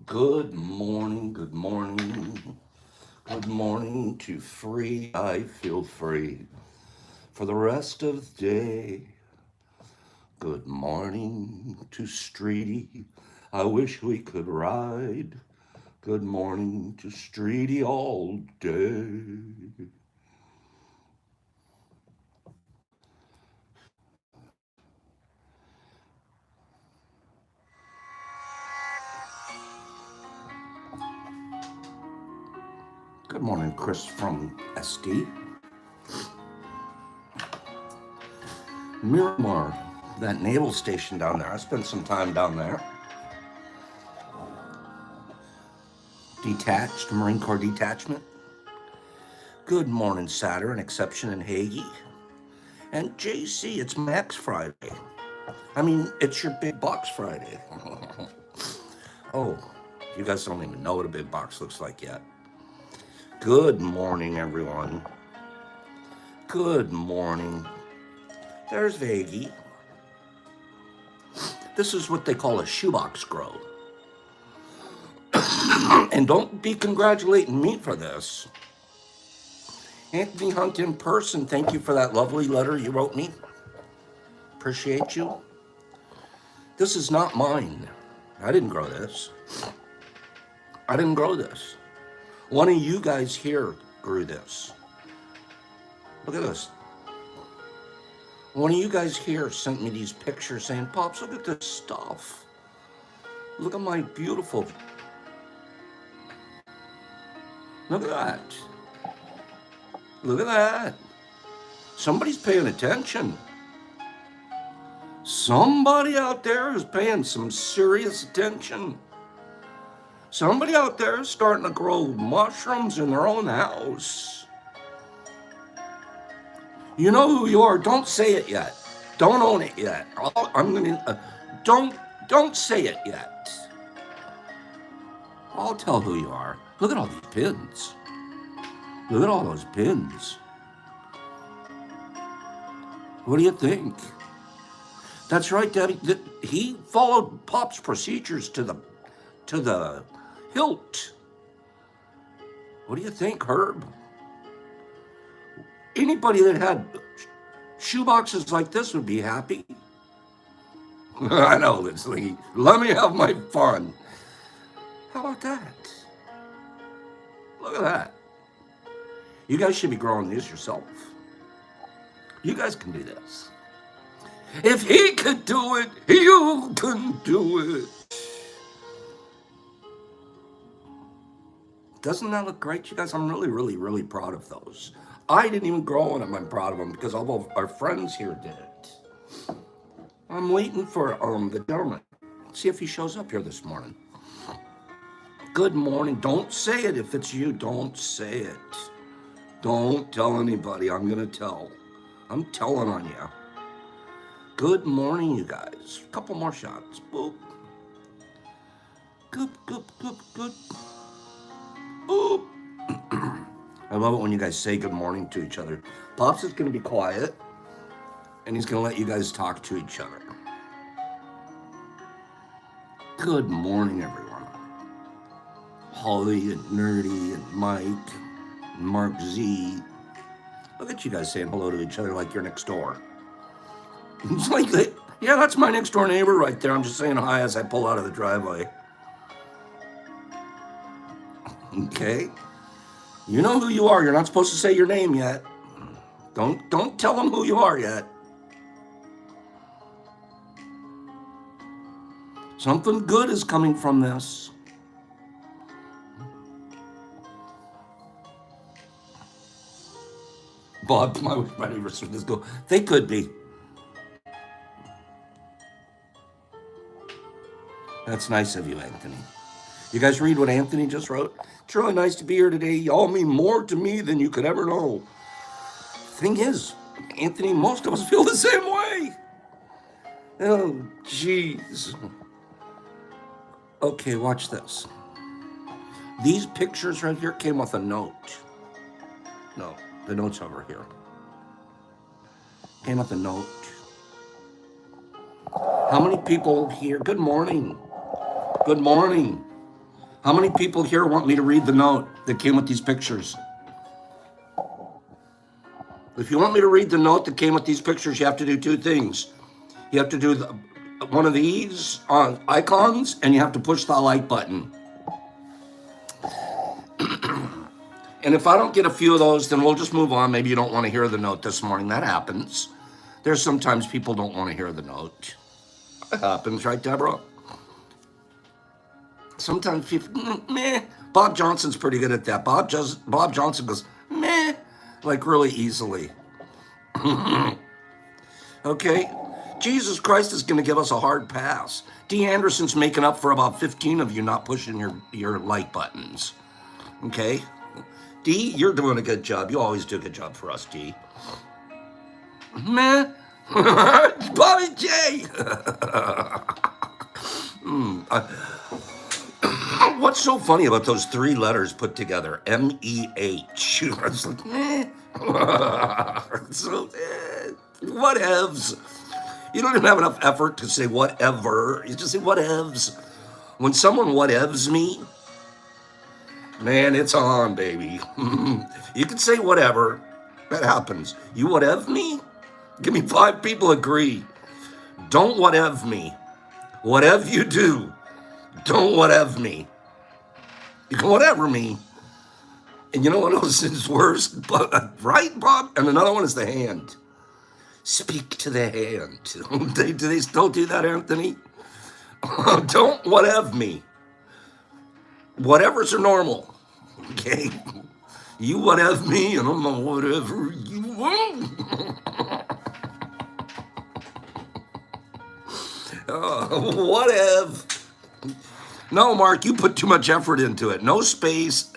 Good morning, good morning, good morning to free. I feel free for the rest of the day. Good morning to Streety. I wish we could ride. Good morning to Streety all day. Good morning, Chris from SD. Miramar, that naval station down there. I spent some time down there. Detached, Marine Corps detachment. Good morning, Saturn, Exception, and Hagee. And JC, it's my X Friday. I mean, it's your big box Friday. Oh, you guys don't even know what a big box looks like yet. Good morning, everyone. Good morning. There's Vaggie. This is what they call a shoebox grow. And don't be congratulating me for this. Anthony Hunt in person, thank you for that lovely letter you wrote me. Appreciate you. This is not mine. I didn't grow this. I didn't grow this. One of you guys here grew this. Look at this. One of you guys here sent me these pictures saying, Pops, look at this stuff. Look at my beautiful. Look at that. Look at that. Somebody's paying attention. Somebody out there is paying some serious attention. Somebody out there is starting to grow mushrooms in their own house. You know who you are. Don't say it yet. Don't own it yet. I'm gonna. Don't say it yet. I'll tell who you are. Look at all these pins. Look at all those pins. What do you think? That's right, Debbie. He followed Pop's procedures to the hilt. What do you think, Herb? Anybody that had shoeboxes like this would be happy. I know, Lindsay. Let me have my fun. How about that? Look at that. You guys should be growing these yourself. You guys can do this. If he could do it, you can do it. Doesn't that look great, you guys? I'm really, really, really proud of those. I didn't even grow them. I'm proud of them because all of our friends here did it. I'm waiting for the gentleman. See if he shows up here this morning. Good morning. Don't say it if it's you. Don't say it. Don't tell anybody. I'm going to tell. I'm telling on you. Good morning, you guys. A couple more shots. Boop. Goop, goop, goop, goop. Boop. I love it when you guys say good morning to each other. Pops is going to be quiet, and he's going to let you guys talk to each other. Good morning, everyone. Holly and Nerdy and Mike and Mark Z. Look at you guys saying hello to each other like you're next door. It's like, yeah, that's my next door neighbor right there. I'm just saying hi as I pull out of the driveway. Okay? You know who you are. You're not supposed to say your name yet. Don't tell them who you are yet. Something good is coming from this. Bob, my ready for this go. They could be. That's nice of you, Anthony. You guys read what Anthony just wrote? It's really nice to be here today. Y'all mean more to me than you could ever know. Thing is, Anthony, most of us feel the same way. Oh, jeez. Okay, watch this. These pictures right here came with a note. No, the note's over here. Came with a note. How many people here? Good morning. Good morning. How many people here want me to read the note that came with these pictures? If you want me to read the note that came with these pictures, you have to do two things. You have to do one of these icons, and you have to push the like button. And if I don't get a few of those, then we'll just move on. Maybe you don't want to hear the note this morning. That happens. There's sometimes people don't want to hear the note. That happens, right, Deborah? Sometimes people, meh. Bob Johnson's pretty good at that. Bob Johnson goes, meh, like really easily. Okay? Jesus Christ is going to give us a hard pass. D. Anderson's making up for about 15 of you not pushing your like buttons. Okay? D, you're doing a good job. You always do a good job for us, D. Meh. Bobby J. What's so funny about those three letters put together? M-E-H. I was like, meh. So, whatevs. You don't even have enough effort to say whatever. You just say whatevs. When someone whatevs me, man, it's on, baby. You can say whatever. That happens. You whatev me? Give me 5 people agree. Don't whatev me. Whatever you do, don't whatev me. You can whatever me. And you know what else is worse? Right, Bob? And another one is the hand. Speak to the hand. Do they still do that, Anthony? Don't whatever me. Whatevers are normal. Okay? You whatever me, and I'm gonna whatever you want. Whatever. No, Mark, you put too much effort into it. No space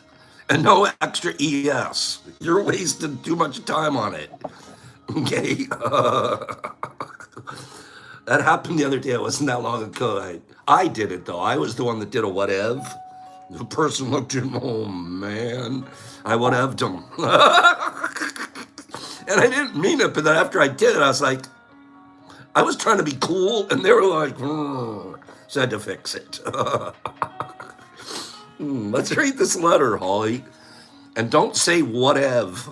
and no extra ES. You're wasting too much time on it. Okay? That happened the other day. It wasn't that long ago. I did it, though. I was the one that did a whatever. The person looked at him, oh, man. I whatev'd him. And I didn't mean it, but then after I did it, I was like, I was trying to be cool, and they were like, so I had to fix it. Let's read this letter, Holly. And don't say whatever.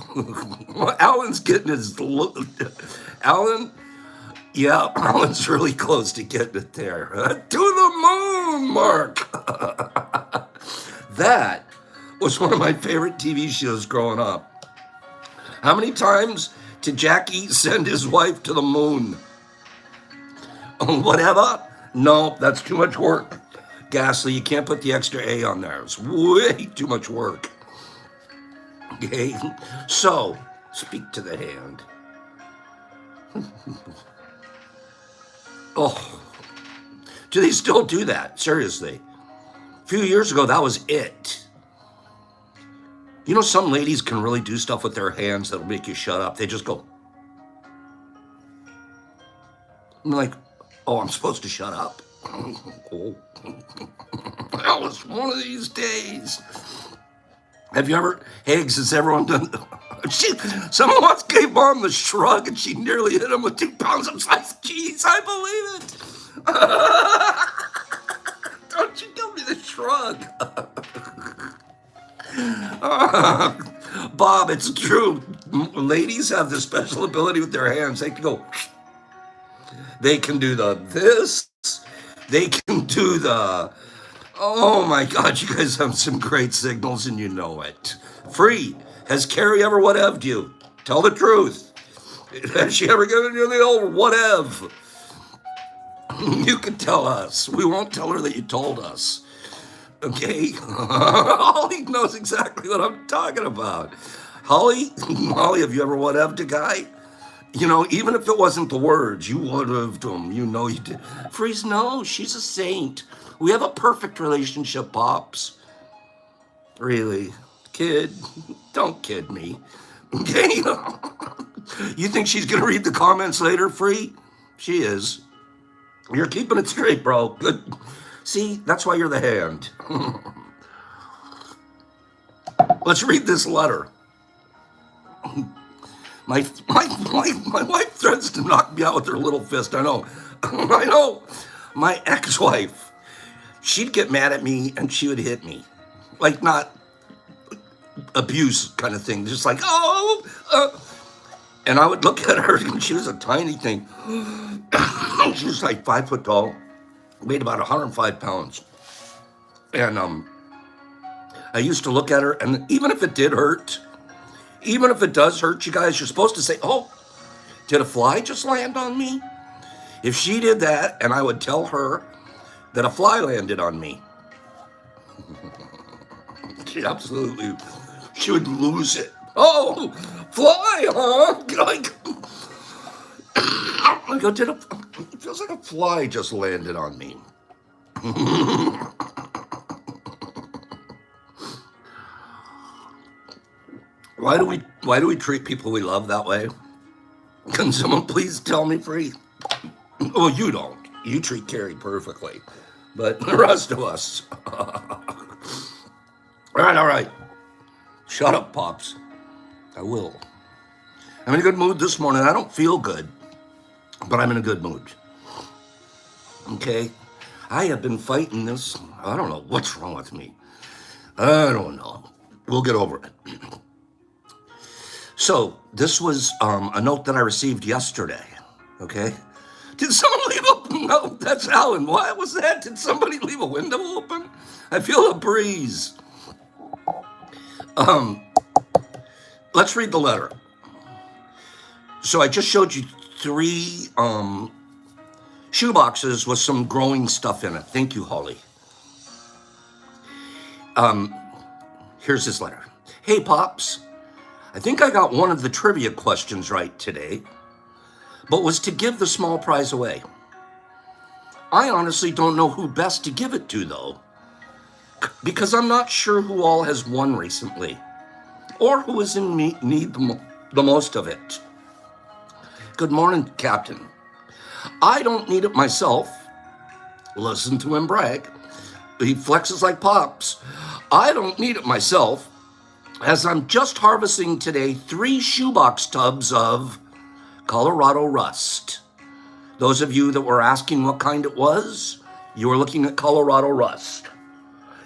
Alan's getting his look. Alan, yeah, Alan's really close to getting it there. To the moon, Mark. That was one of my favorite TV shows growing up. How many times did Jackie send his wife to the moon? Whatever? No, that's too much work. Ghastly, you can't put the extra A on there. It's way too much work. Okay, so speak to the hand. Oh, do they still do that? Seriously. A few years ago, that was it. You know, some ladies can really do stuff with their hands that'll make you shut up. They just go. I'm like, oh, I'm supposed to shut up? Oh. That was one of these days. Have you ever, Higgs, has everyone done, someone once gave Mom the shrug and she nearly hit him with 2 pounds of sliced cheese. I believe it. Don't you give me the shrug. Bob, it's true. Ladies have this special ability with their hands. They can go, they can do this, they can do the, oh my God, you guys have some great signals and you know it. Free, has Carrie ever whatev'd you? Tell the truth. Has she ever given you the old whatever? You can tell us. We won't tell her that you told us. Okay? Holly knows exactly what I'm talking about. Holly, have you ever whatev'd a guy? You know, even if it wasn't the words, you whatev'd him. You know you did. Freeze, no, she's a saint. We have a perfect relationship, Pops. Really? Kid, don't kid me. Okay? You think she's going to read the comments later, Free? She is. You're keeping it straight, bro. Good. See, that's why you're the hand. Let's read this letter. My wife threatens to knock me out with her little fist. I know. I know. My ex-wife. she'd get mad at me and she would hit me. Like, not abuse kind of thing, just like, and I would look at her, and she was a tiny thing. She was like 5 foot tall, weighed about 105 pounds. And I used to look at her, and even if it did hurt, even if it does hurt you guys, you're supposed to say, oh, did a fly just land on me? If she did that, and I would tell her that a fly landed on me, she would lose it. Oh, fly, huh? Like, I go, it feels like a fly just landed on me. Why do we treat people we love that way? Can someone please tell me, free? Well, you don't. You treat Carrie perfectly, but the rest of us. All right. Shut up, Pops. I will. I'm in a good mood this morning. I don't feel good, but I'm in a good mood. Okay? I have been fighting this. I don't know what's wrong with me. I don't know. We'll get over it. So, this was a note that I received yesterday. Okay? Did someone leave a... No, that's Alan. What was that? Did somebody leave a window open? I feel a breeze. Let's read the letter. So I just showed you 3 shoe boxes with some growing stuff in it. Thank you, Holly. Here's this letter. Hey, Pops. I think I got one of the trivia questions right today, but was to give the small prize away. I honestly don't know who best to give it to, though, because I'm not sure who all has won recently, or who is in need the most of it. Good morning, Captain. I don't need it myself. Listen to him brag. He flexes like Pops. I don't need it myself, as I'm just harvesting today 3 shoebox tubs of Colorado Rust. Those of you that were asking what kind it was, you were looking at Colorado Rust.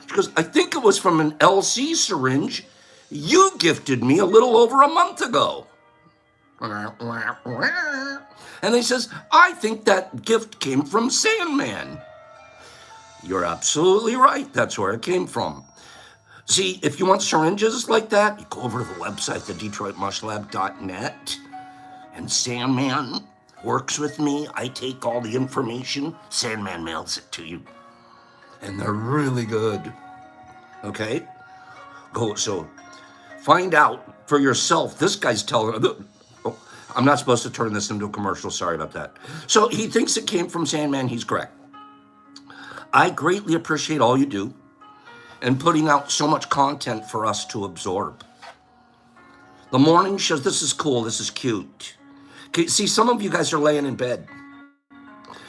Because I think it was from an LC syringe you gifted me a little over a month ago. And he says, I think that gift came from Sandman. You're absolutely right. That's where it came from. See, if you want syringes like that, you go over to the website, thedetroitmushlab.net, and Sandman works with me. I take all the information. Sandman mails it to you. And they're really good. Okay? So find out for yourself. This guy's telling... Oh, I'm not supposed to turn this into a commercial. Sorry about that. So he thinks it came from Sandman. He's correct. I greatly appreciate all you do and putting out so much content for us to absorb. The morning shows, this is cool, this is cute. Okay, see, some of you guys are laying in bed.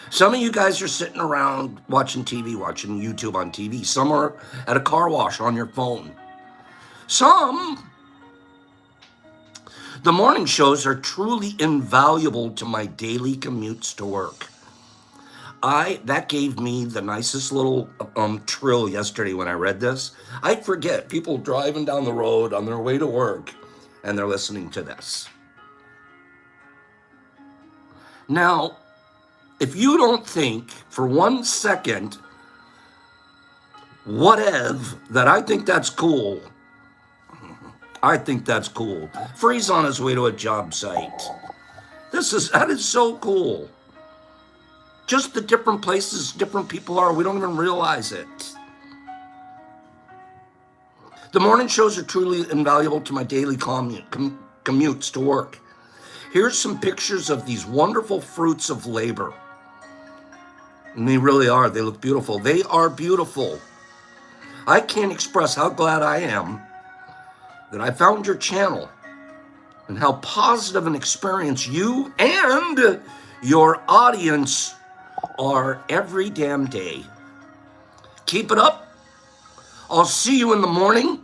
Some of you guys are sitting around watching TV, watching YouTube on TV. Some are at a car wash on your phone. The morning shows are truly invaluable to my daily commutes to work. That gave me the nicest little trill yesterday when I read this. I forget people driving down the road on their way to work and they're listening to this. Now, if you don't think for 1 second, that I think that's cool, I think that's cool. Free's on his way to a job site. That is so cool. Just the different places different people are, we don't even realize it. The morning shows are truly invaluable to my daily commutes to work. Here's some pictures of these wonderful fruits of labor. And they really are. They look beautiful. They are beautiful. I can't express how glad I am that I found your channel and how positive an experience you and your audience are every damn day. Keep it up. I'll see you in the morning.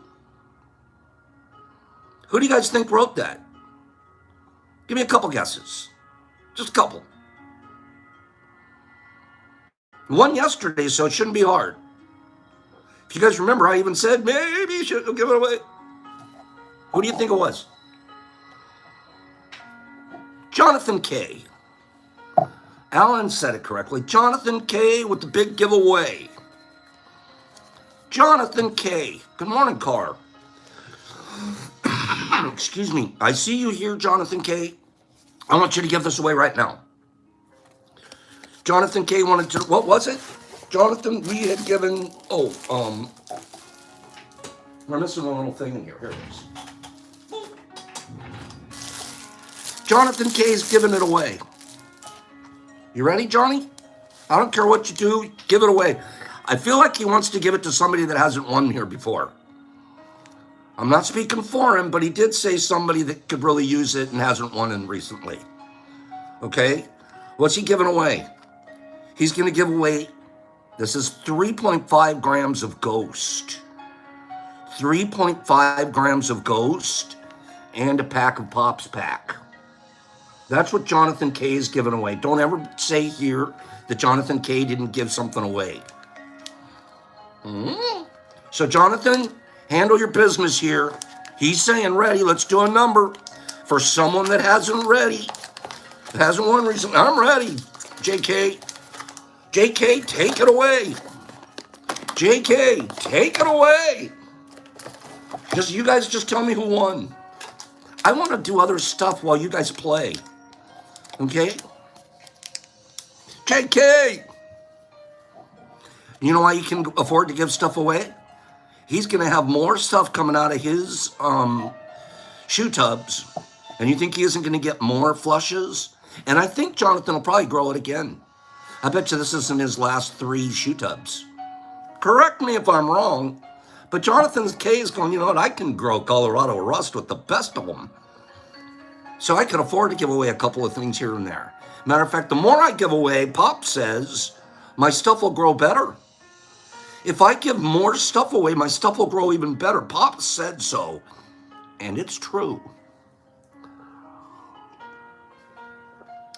Who do you guys think wrote that? Give me a couple guesses. Just a couple. One yesterday, so it shouldn't be hard. If you guys remember, I even said maybe you should give it away. Who do you think it was? Jonathan K. Alan said it correctly. Jonathan K. with the big giveaway. Jonathan K. Good morning, Carr. Excuse me. I see you here, Jonathan K. I want you to give this away right now. Jonathan K. wanted to, what was it? Jonathan, we had given, we're missing a little thing in here. Here it is. Jonathan K.'s giving it away. You ready, Johnny? I don't care what you do, give it away. I feel like he wants to give it to somebody that hasn't won here before. I'm not speaking for him, but he did say somebody that could really use it and hasn't won in recently. Okay? What's he giving away? He's going to give away, this is 3.5 grams of Ghost. 3.5 grams of Ghost and a pack of Pops pack. That's what Jonathan K. is giving away. Don't ever say here that Jonathan K. didn't give something away. So Jonathan, handle your business here. He's saying ready. Let's do a number for someone that hasn't won recently. I'm ready, JK. JK, take it away. JK, take it away. You guys just tell me who won. I want to do other stuff while you guys play. Okay? JK! You know why you can afford to give stuff away? He's going to have more stuff coming out of his shoe tubs. And you think he isn't going to get more flushes? And I think Jonathan will probably grow it again. I bet you this isn't his last 3 shoe tubs. Correct me if I'm wrong, but Jonathan K is going, you know what, I can grow Colorado Rust with the best of them. So I can afford to give away a couple of things here and there. Matter of fact, the more I give away, Pop says, my stuff will grow better. If I give more stuff away, my stuff will grow even better. Pop said so, and it's true.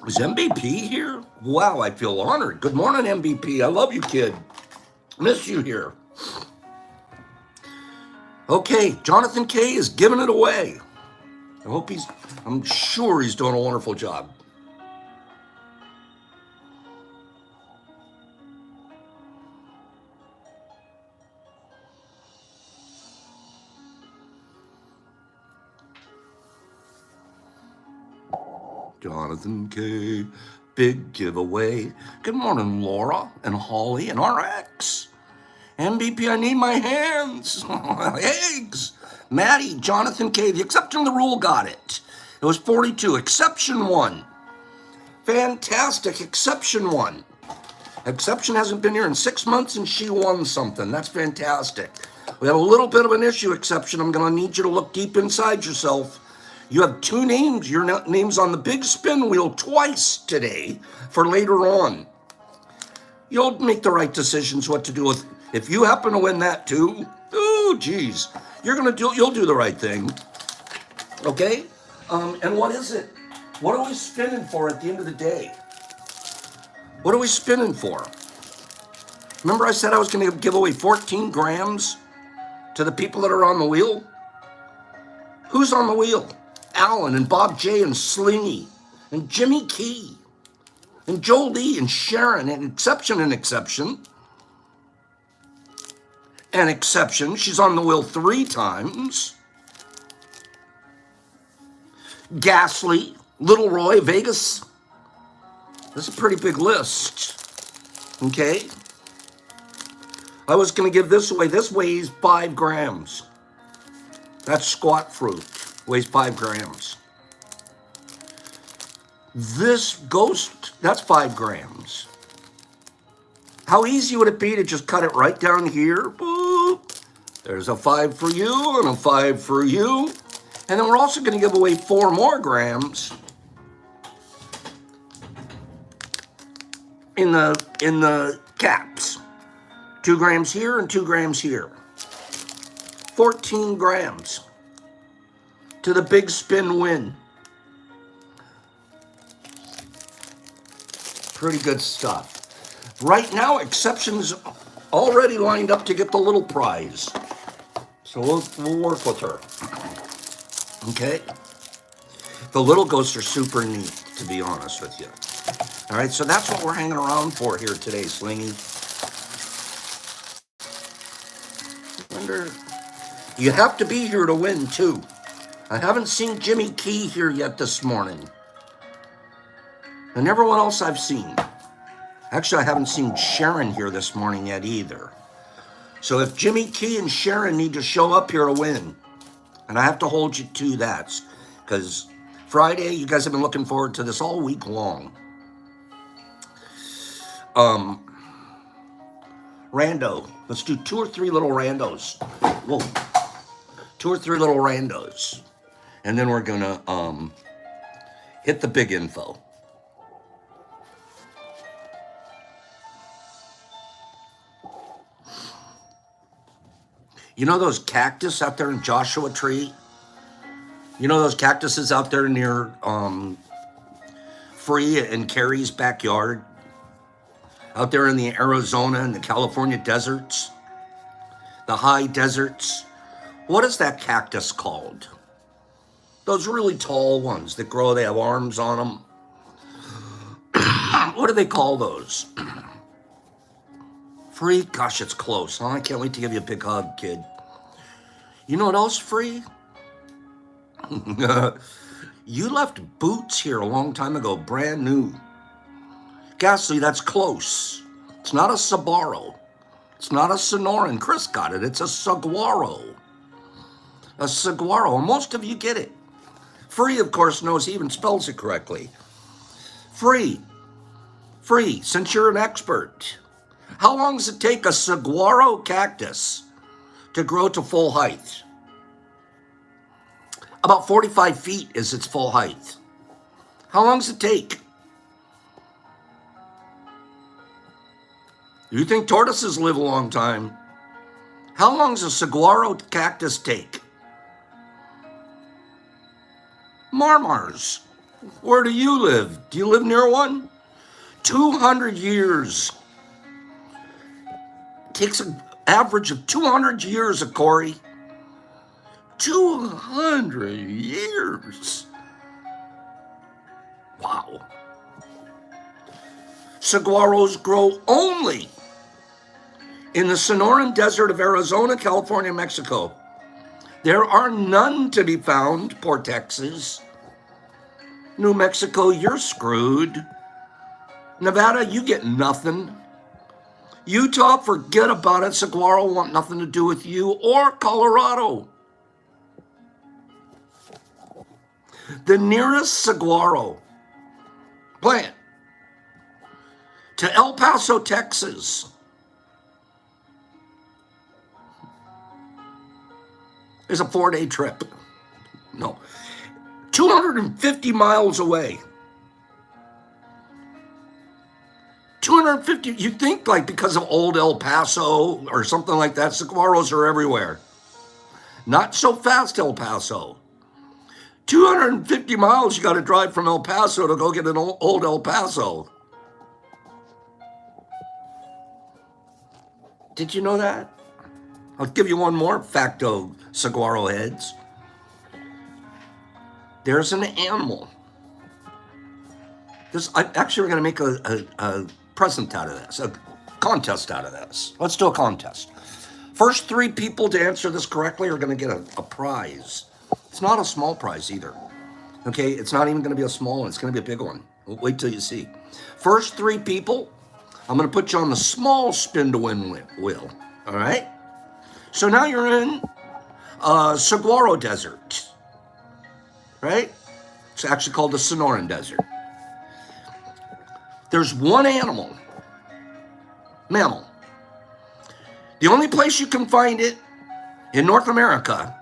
Is MVP here? Wow, I feel honored. Good morning, MVP. I love you, kid. Miss you here. Okay, Jonathan K. is giving it away. I'm sure he's doing a wonderful job. Jonathan K. Big giveaway. Good morning, Laura and Holly and RX. MVP, I need my hands. Eggs. Maddie, Jonathan K. The exception to the rule got it. It was 42. Exception 1. Fantastic. Exception 1. Exception hasn't been here in 6 months and she won something. That's fantastic. We have a little bit of an issue, Exception. I'm going to need you to look deep inside yourself. You have 2 names. Your name's on the big spin wheel twice today for later on. You'll make the right decisions what to do with. If you happen to win that too, oh geez, you'll do the right thing. Okay? And what is it? What are we spinning for at the end of the day? What are we spinning for? Remember I said I was going to give away 14 grams to the people that are on the wheel? Who's on the wheel? Alan and Bob J and Slingy and Jimmy Key and Joel D and Sharon and Exception and Exception. And Exception, she's on the wheel 3 times. Ghastly, Little Roy, Vegas. This is a pretty big list. Okay? I was going to give this away. This weighs 5 grams. That's squat fruit. Weighs 5 grams. This Ghost, that's 5 grams. How easy would it be to just cut it right down here? Boop. There's a 5 for you and a 5 for you. And then we're also going to give away 4 more grams in the caps. 2 grams here and 2 grams here. 14 grams to the big spin win. Pretty good stuff. Right now, Exception's already lined up to get the little prize. So we'll work with her. Okay? The little ghosts are super neat, to be honest with you. All right, so that's what we're hanging around for here today, Slingy. You have to be here to win, too. I haven't seen Jimmy Key here yet this morning. And everyone else I've seen. Actually, I haven't seen Sharon here this morning yet either. So if Jimmy Key and Sharon need to show up here to win, and I have to hold you to that, because Friday, you guys have been looking forward to this all week long. Rando. Let's do 2 or 3 little randos. Whoa. 2 or 3 little randos. And then we're going to hit the big info. You know those cactus out there in Joshua Tree? You know those cactuses out there near Free and Carrie's backyard? Out there in the Arizona and the California deserts? The high deserts? What is that cactus called? Those really tall ones that grow, they have arms on them. What do they call those? Free? Gosh, it's close. Huh? I can't wait to give you a big hug, kid. You know what else, Free? You left boots here a long time ago, brand new. Ghastly, that's close. It's not a Sabaro. It's not a Sonoran. Chris got it. It's a saguaro. A saguaro. Most of you get it. Free, of course, knows he even spells it correctly. Free, since you're an expert, how long does it take a saguaro cactus to grow to full height? About 45 feet is its full height. How long does it take? You think tortoises live a long time? How long does a saguaro cactus take? Marmars. Where do you live? Do you live near one? 200 years. It takes an average of 200 years, Corey. 200 years. Wow. Saguaros grow only in the Sonoran Desert of Arizona, California, Mexico. There are none to be found, poor Texas. New Mexico, you're screwed. Nevada, you get nothing. Utah, forget about it. Saguaro want nothing to do with you, or Colorado. The nearest saguaro plant to El Paso, Texas, is a 4-day trip. No, 250 miles away. 250, you think like because of old El Paso or something like that, saguaros are everywhere. Not so fast, El Paso. 250 miles you got to drive from El Paso to go get an old El Paso. Did you know that? I'll give you one more facto, saguaro heads. There's an animal. Actually, we're going to make a present out of this, a contest out of this. Let's do a contest. First 3 people to answer this correctly are going to get a prize. It's not a small prize either. Okay, it's not even going to be a small one. It's going to be a big one. Wait till you see. First 3 people, I'm going to put you on the small spin to win wheel. All right? So now you're in Saguaro Desert, right? It's actually called the Sonoran Desert. There's one mammal. The only place you can find it in North America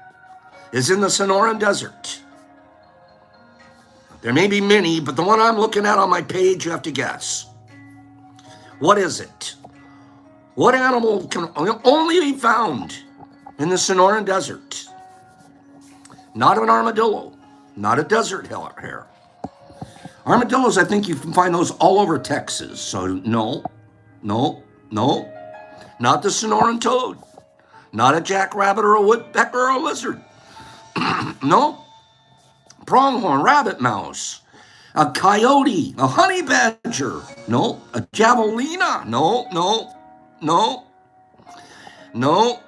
is in the Sonoran Desert. There may be many, but the one I'm looking at on my page, you have to guess. What is it? What animal can only be found in the Sonoran Desert? Not an armadillo, not a desert hare. Armadillos, I think you can find those all over Texas. So no. Not the Sonoran toad. Not a jackrabbit or a woodpecker or a lizard. No. Pronghorn rabbit mouse. A coyote. A honey badger. No. A javelina. No, no, no, no.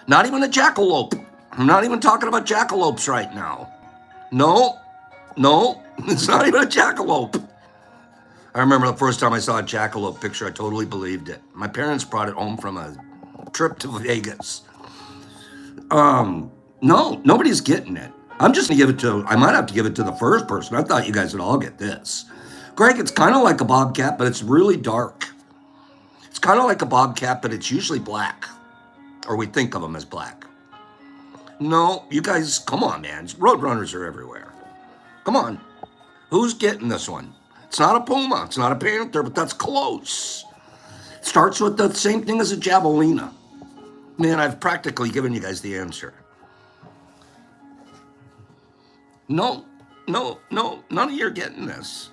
Not even a jackalope. I'm not even talking about jackalopes right now. No, no. It's not even a jackalope. I remember the first time I saw a jackalope picture, I totally believed it. My parents brought it home from a trip to Vegas. No, nobody's getting it. I'm just gonna give it to, I might have to give it to the first person. I thought you guys would all get this. Greg, it's kind of like a bobcat, but it's really dark. It's kind of like a bobcat, but it's usually black. Or we think of them as black. No, you guys, come on, man. Roadrunners are everywhere. Come on. Who's getting this one? It's not a puma. It's not a panther, but that's close. It starts with the same thing as a javelina. Man, I've practically given you guys the answer. No, no, no. None of you are getting this.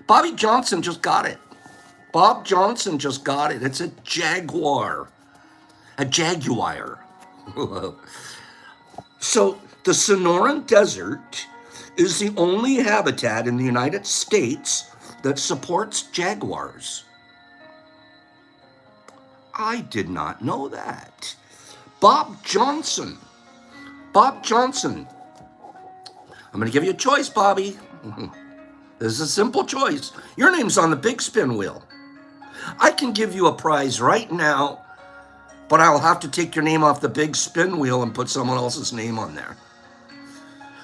Bobby Johnson just got it. Bob Johnson just got it. It's a jaguar. A jaguar. So the Sonoran Desert is the only habitat in the United States that supports jaguars. I did not know that. Bob Johnson. Bob Johnson. I'm going to give you a choice, Bobby. This is a simple choice. Your name's on the big spin wheel. I can give you a prize right now, but I'll have to take your name off the big spin wheel and put someone else's name on there.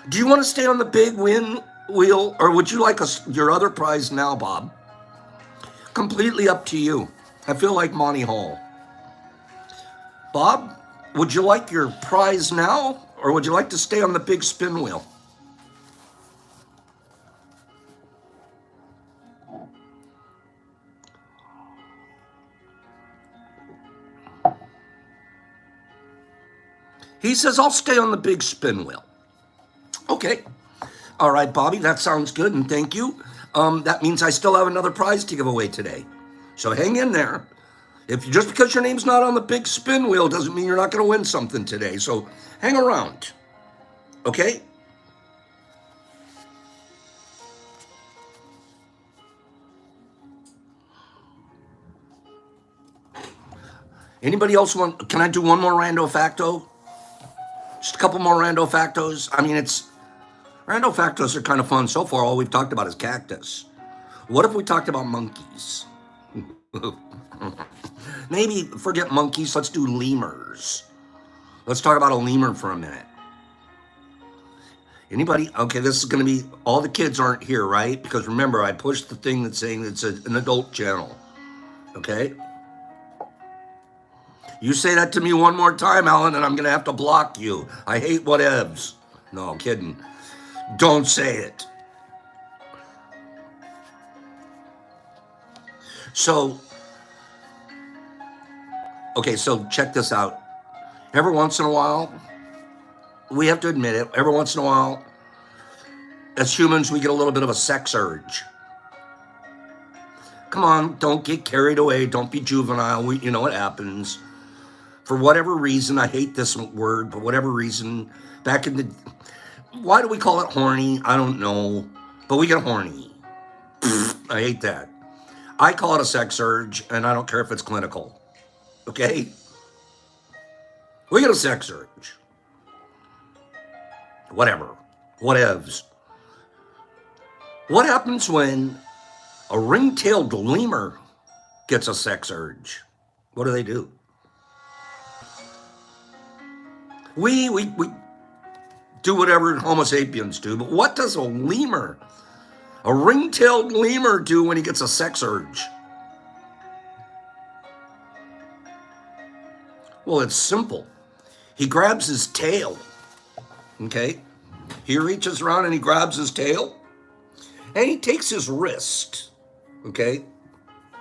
Do you want to stay on the big win wheel, or would you like your other prize now, Bob? Completely up to you. I feel like Monty Hall. Bob, would you like your prize now, or would you like to stay on the big spin wheel? He says, I'll stay on the big spin wheel. Okay. All right, Bobby, that sounds good, and thank you. That means I still have another prize to give away today. So hang in there. Just because your name's not on the big spin wheel doesn't mean you're not going to win something today. So hang around. Okay? Anybody else want, can I do one more rando facto? Just a couple more rando factos. I mean, rando factos are kind of fun. So far, all we've talked about is cactus. What if we talked about monkeys? Maybe forget monkeys. Let's do lemurs. Let's talk about a lemur for a minute. Anybody? Okay, this is going to be, all the kids aren't here, right? Because remember, I pushed the thing that's saying it's an adult channel. Okay? You say that to me one more time, Alan, and I'm going to have to block you. I hate whatevs. No, I'm kidding. Don't say it. So, okay, so check this out. Every once in a while, we have to admit it, every once in a while, as humans, we get a little bit of a sex urge. Come on, don't get carried away. Don't be juvenile. You know what happens. For whatever reason, I hate this word, but whatever reason, back in the, why do we call it horny? I don't know, but we get horny. I hate that. I call it a sex urge, and I don't care if it's clinical. Okay? We get a sex urge. Whatever. Whatevs. What happens when a ring-tailed lemur gets a sex urge? What do? We do whatever Homo sapiens do, but what does a ring-tailed lemur do when he gets a sex urge? Well, it's simple. He grabs his tail, okay? He reaches around and he grabs his tail, and he takes his wrist, okay?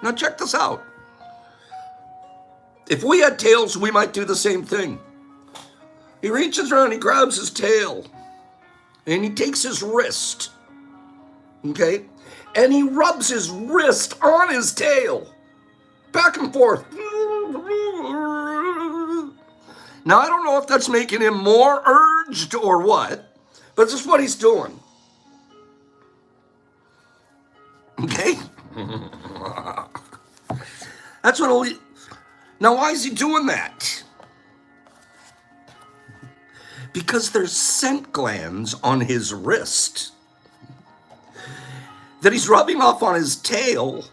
Now check this out. If we had tails, we might do the same thing. He reaches around, he grabs his tail, and he takes his wrist, okay? And he rubs his wrist on his tail. back and forth. Now, I don't know if that's making him more urged or what, but it's just what he's doing. Okay? That's what now, why is he doing that? Because there's scent glands on his wrist that he's rubbing off on his tail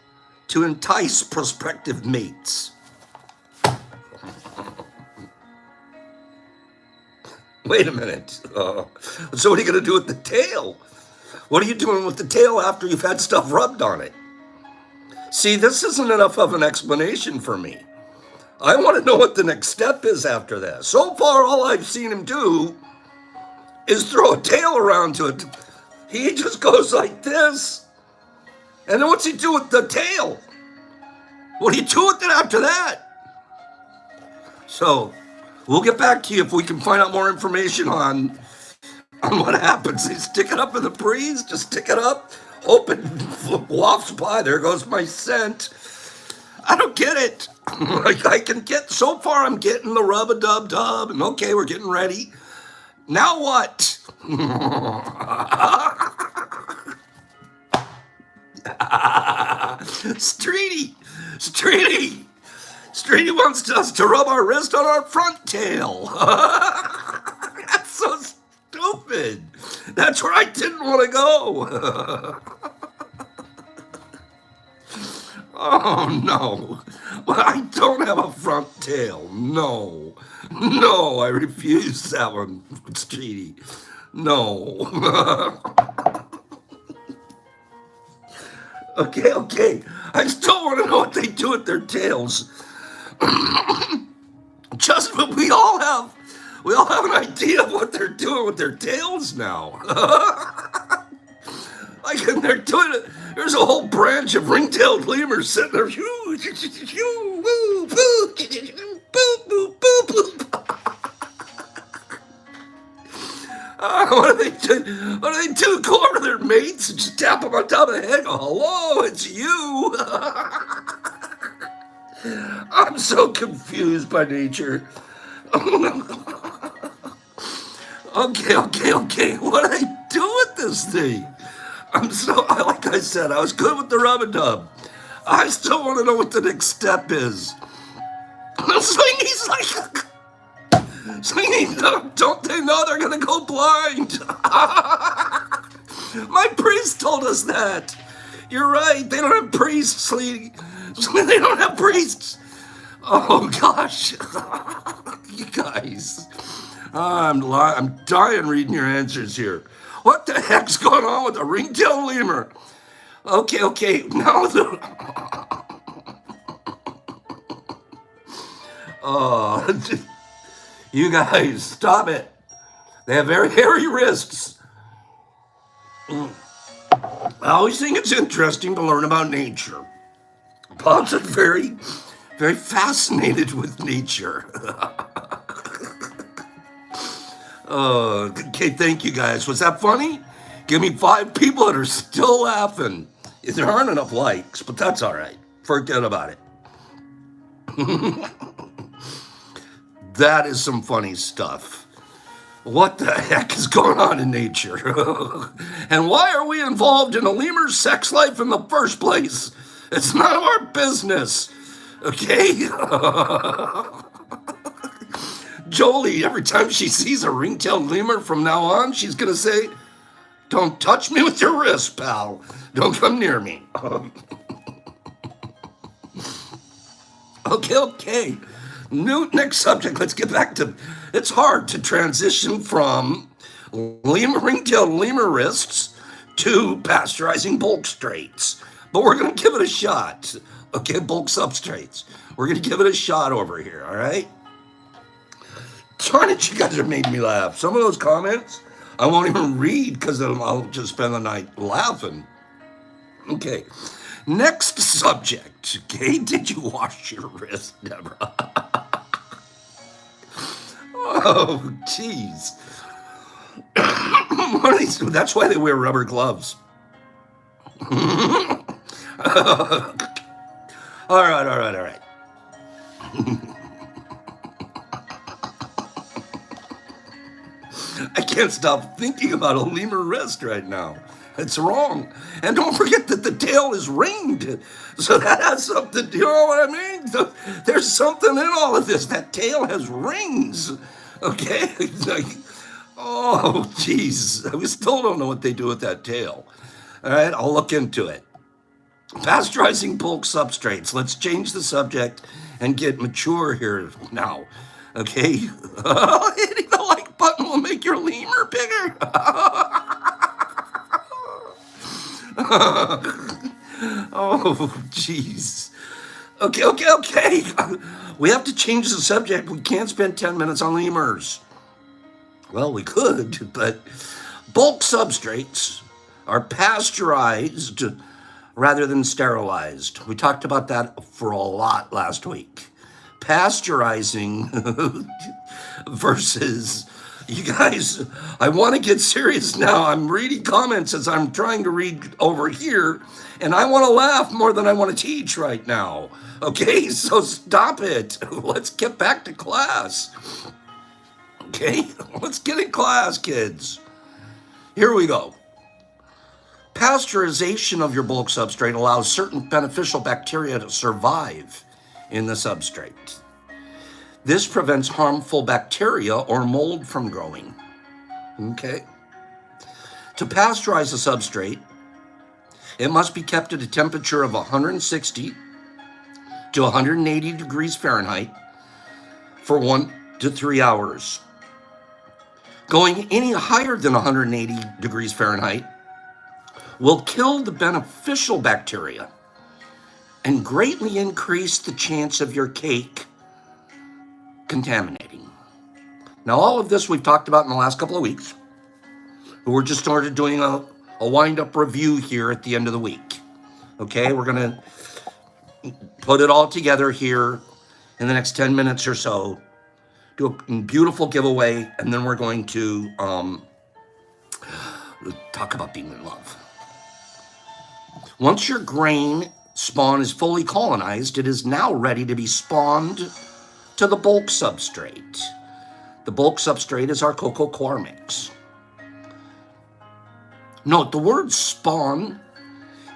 to entice prospective mates. Wait a minute. So what are you going to do with the tail? What are you doing with the tail after you've had stuff rubbed on it? See, this isn't enough of an explanation for me. I want to know what the next step is after this. So far, all I've seen him do is throw a tail around to it. He just goes like this. And then what's he do with the tail? What do you do with it after that? So, we'll get back to you if we can find out more information on what happens. They stick it up in the breeze, just stick it up, hope it wafts by. There goes my scent. I don't get it. Like, I can get, so far I'm getting the rub-a-dub-dub, and okay, we're getting ready. Now what? Streety wants us to rub our wrist on our front tail. That's so stupid. That's where I didn't want to go. Oh, no. But I don't have a front tail. No, I refuse that one, Streety. No. Okay. I still want to know what they do with their tails. Just what we all have an idea of what they're doing with their tails now. Like, and they're doing it. There's a whole branch of ring-tailed lemurs sitting there. What do they do? Go over to their mates and just tap them on top of the head? Go, hello, it's you. I'm so confused by nature. Okay. What do I do with this thing? Like I said, I was good with the rub-a-dub. I still want to know what the next step is. Swingy, don't they know they're going to go blind? My priest told us that. You're right, they don't have priests, They don't have priests. Oh, gosh. You guys. I'm dying reading your answers here. What the heck's going on with the ring-tailed lemur? Okay. Now you guys, stop it. They have very hairy wrists. I always think it's interesting to learn about nature. Pops are very, very fascinated with nature. Okay, thank you guys. Was that funny? Give me 5 people that are still laughing. There aren't enough likes, but that's all right. Forget about it. That is some funny stuff. What the heck is going on in nature? And why are we involved in a lemur's sex life in the first place? It's none of our business. Okay? Jolie, every time she sees a ring-tailed lemur from now on, she's going to say, "Don't touch me with your wrist, pal. Don't come near me." Okay. Next subject. Let's get back to... It's hard to transition from ring-tailed lemur wrists to pasteurizing bulk straits. But we're going to give it a shot. Okay, bulk substrates. We're going to give it a shot over here, all right? Darn it, you guys have made me laugh. Some of those comments I won't even read because I'll just spend the night laughing. Okay, next subject. Okay, did you wash your wrist, Deborah? Oh, jeez. What are these? That's why they wear rubber gloves. All right, all right, all right. I can't stop thinking about a lemur wrist right now. It's wrong. And don't forget that the tail is ringed. So that has something, you know what I mean? There's something in all of this. That tail has rings. Okay? Like, oh, jeez. We still don't know what they do with that tail. All right, I'll look into it. Pasteurizing bulk substrates. Let's change the subject and get mature here now. Okay? Hitting the like button will make your lemur bigger. Oh, jeez. Okay. We have to change the subject. We can't spend 10 minutes on lemurs. Well, we could, but bulk substrates are pasteurized rather than sterilized. We talked about that for a lot last week. Pasteurizing versus, you guys, I want to get serious now. I'm reading comments as I'm trying to read over here, and I want to laugh more than I want to teach right now. Okay, so stop it. Let's get back to class. Okay, let's get in class, kids. Here we go. Pasteurization of your bulk substrate allows certain beneficial bacteria to survive in the substrate. This prevents harmful bacteria or mold from growing. Okay. To pasteurize a substrate, it must be kept at a temperature of 160 to 180 degrees Fahrenheit for 1 to 3 hours. Going any higher than 180 degrees Fahrenheit will kill the beneficial bacteria and greatly increase the chance of your cake contaminating. Now, all of this we've talked about in the last couple of weeks. We're just started doing a wind-up review here at the end of the week. Okay, we're going to put it all together here in the next 10 minutes or so, do a beautiful giveaway, and then we're going to talk about being in love. Once your grain spawn is fully colonized, it is now ready to be spawned to the bulk substrate. The bulk substrate is our cocoa coir mix. Note, the word spawn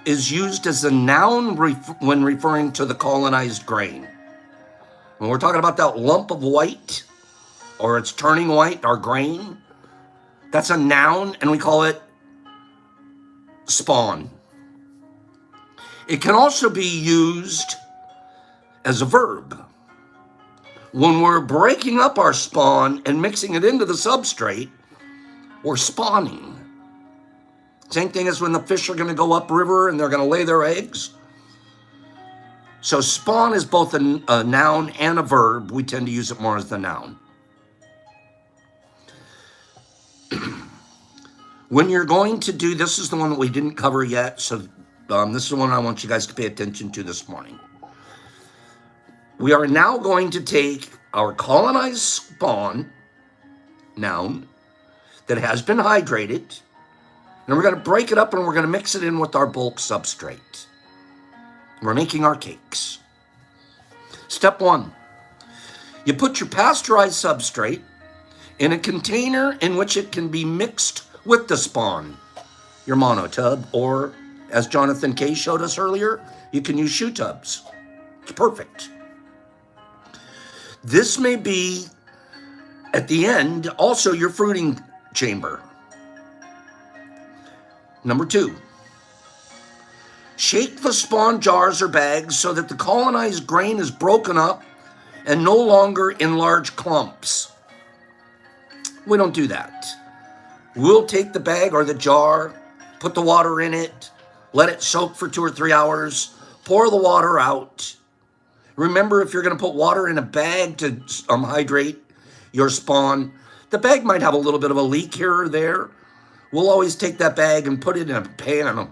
is used as a noun when referring to the colonized grain. When we're talking about that lump of white, or it's turning white, our grain, that's a noun, and we call it spawn. It can also be used as a verb. When we're breaking up our spawn and mixing it into the substrate, we're spawning. Same thing as when the fish are going to go upriver and they're going to lay their eggs. So spawn is both a noun and a verb. We tend to use it more as the noun. When you're going to do, this is the one that we didn't cover yet, so this is the one I want you guys to pay attention to this morning. We are now going to take our colonized spawn, noun, that has been hydrated, and we're going to break it up and we're going to mix it in with our bulk substrate. We're making our cakes. Step 1, you put your pasteurized substrate in a container in which it can be mixed with the spawn, your monotub, or as Jonathan K. showed us earlier, you can use shoe tubs. It's perfect. This may be, at the end, also your fruiting chamber. Number 2, shake the spawn jars or bags so that the colonized grain is broken up and no longer in large clumps. We don't do that. We'll take the bag or the jar, put the water in it, let it soak for 2 or 3 hours, pour the water out. Remember, if you're going to put water in a bag to hydrate your spawn, the bag might have a little bit of a leak here or there. We'll always take that bag and put it in a pan.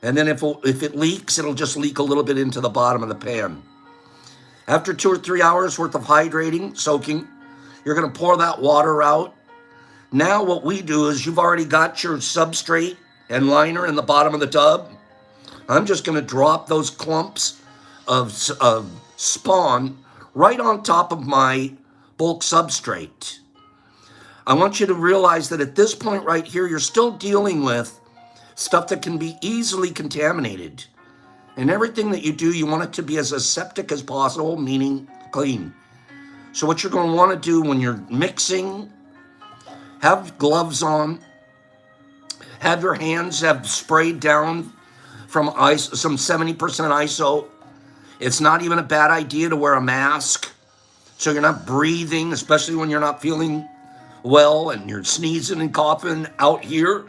And then if it leaks, it'll just leak a little bit into the bottom of the pan. After 2 or 3 hours worth of hydrating, soaking, you're going to pour that water out. Now what we do is you've already got your substrate and liner in the bottom of the tub. I'm just going to drop those clumps of spawn right on top of my bulk substrate. I want you to realize that at this point right here, you're still dealing with stuff that can be easily contaminated. And everything that you do, you want it to be as aseptic as possible, meaning clean. So what you're going to want to do when you're mixing, have gloves on, have your hands have sprayed down from some 70% ISO. It's not even a bad idea to wear a mask so you're not breathing, especially when you're not feeling well and you're sneezing and coughing out here.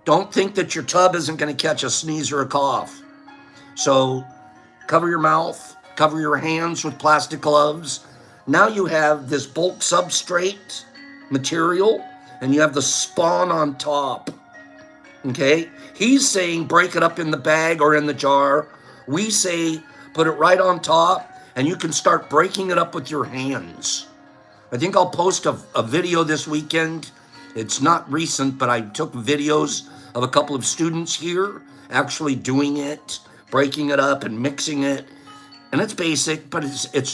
Don't think that your tub isn't going to catch a sneeze or a cough. So cover your mouth, cover your hands with plastic gloves. Now you have this bulk substrate material and you have the spawn on top. Okay? He's saying break it up in the bag or in the jar. We say put it right on top and you can start breaking it up with your hands. I think I'll post a video this weekend. It's not recent, but I took videos of a couple of students here actually doing it, breaking it up and mixing it. And it's basic, but it's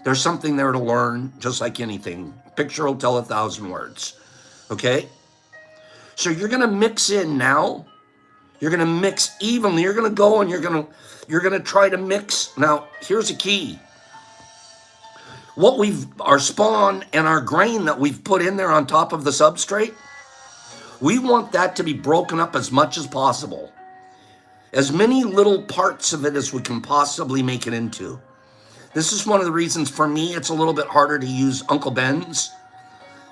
there's something there to learn, just like anything. Picture will tell 1,000 words. Okay? So you're gonna mix in now. You're gonna mix evenly. You're gonna go and you're gonna try to mix. Now, here's a key. Our spawn and our grain that we've put in there on top of the substrate, we want that to be broken up as much as possible. As many little parts of it as we can possibly make it into. This is one of the reasons for me it's a little bit harder to use Uncle Ben's,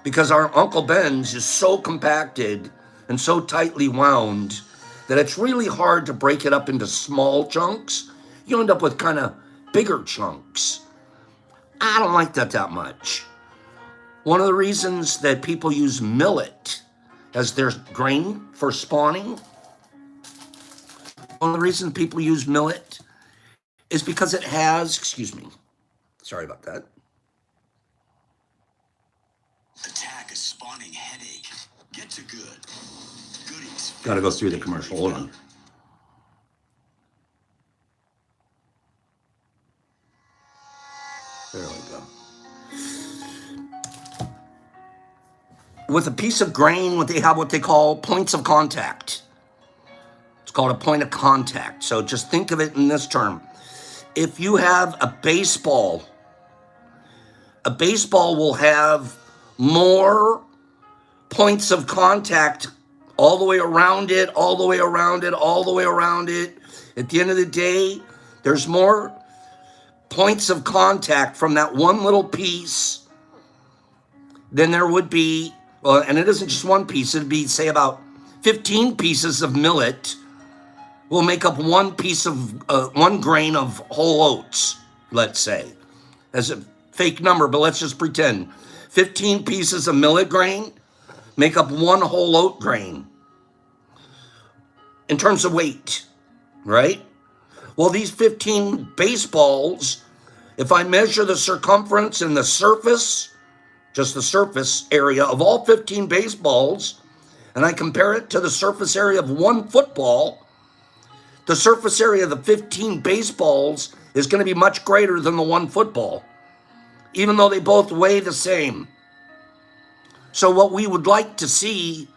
because our Uncle Ben's is so compacted and so tightly wound that it's really hard to break it up into small chunks. You end up with kind of bigger chunks. I don't like that much. One of the reasons that people use millet as their grain for spawning, one of the reasons people use millet is because it has, excuse me, sorry about that. Attack a spawning headache. Get to good. Goodies. Gotta go through the commercial, hold on. There we go. With a piece of grain, they have what they call points of contact. It's called a point of contact. So just think of it in this term. If you have a baseball will have more points of contact all the way around it, all the way around it, all the way around it. At the end of the day, there's more points of contact from that one little piece than there would be, well, and it isn't just one piece, it'd be, say, about 15 pieces of millet will make up one piece of, one grain of whole oats, let's say, as a fake number, but let's just pretend. 15 pieces of millet grain make up one whole oat grain in terms of weight, right? Well, these 15 baseballs, if I measure the circumference and the surface, just the surface area of all 15 baseballs, and I compare it to the surface area of one football, the surface area of the 15 baseballs is going to be much greater than the one football, even though they both weigh the same. So what we would like to see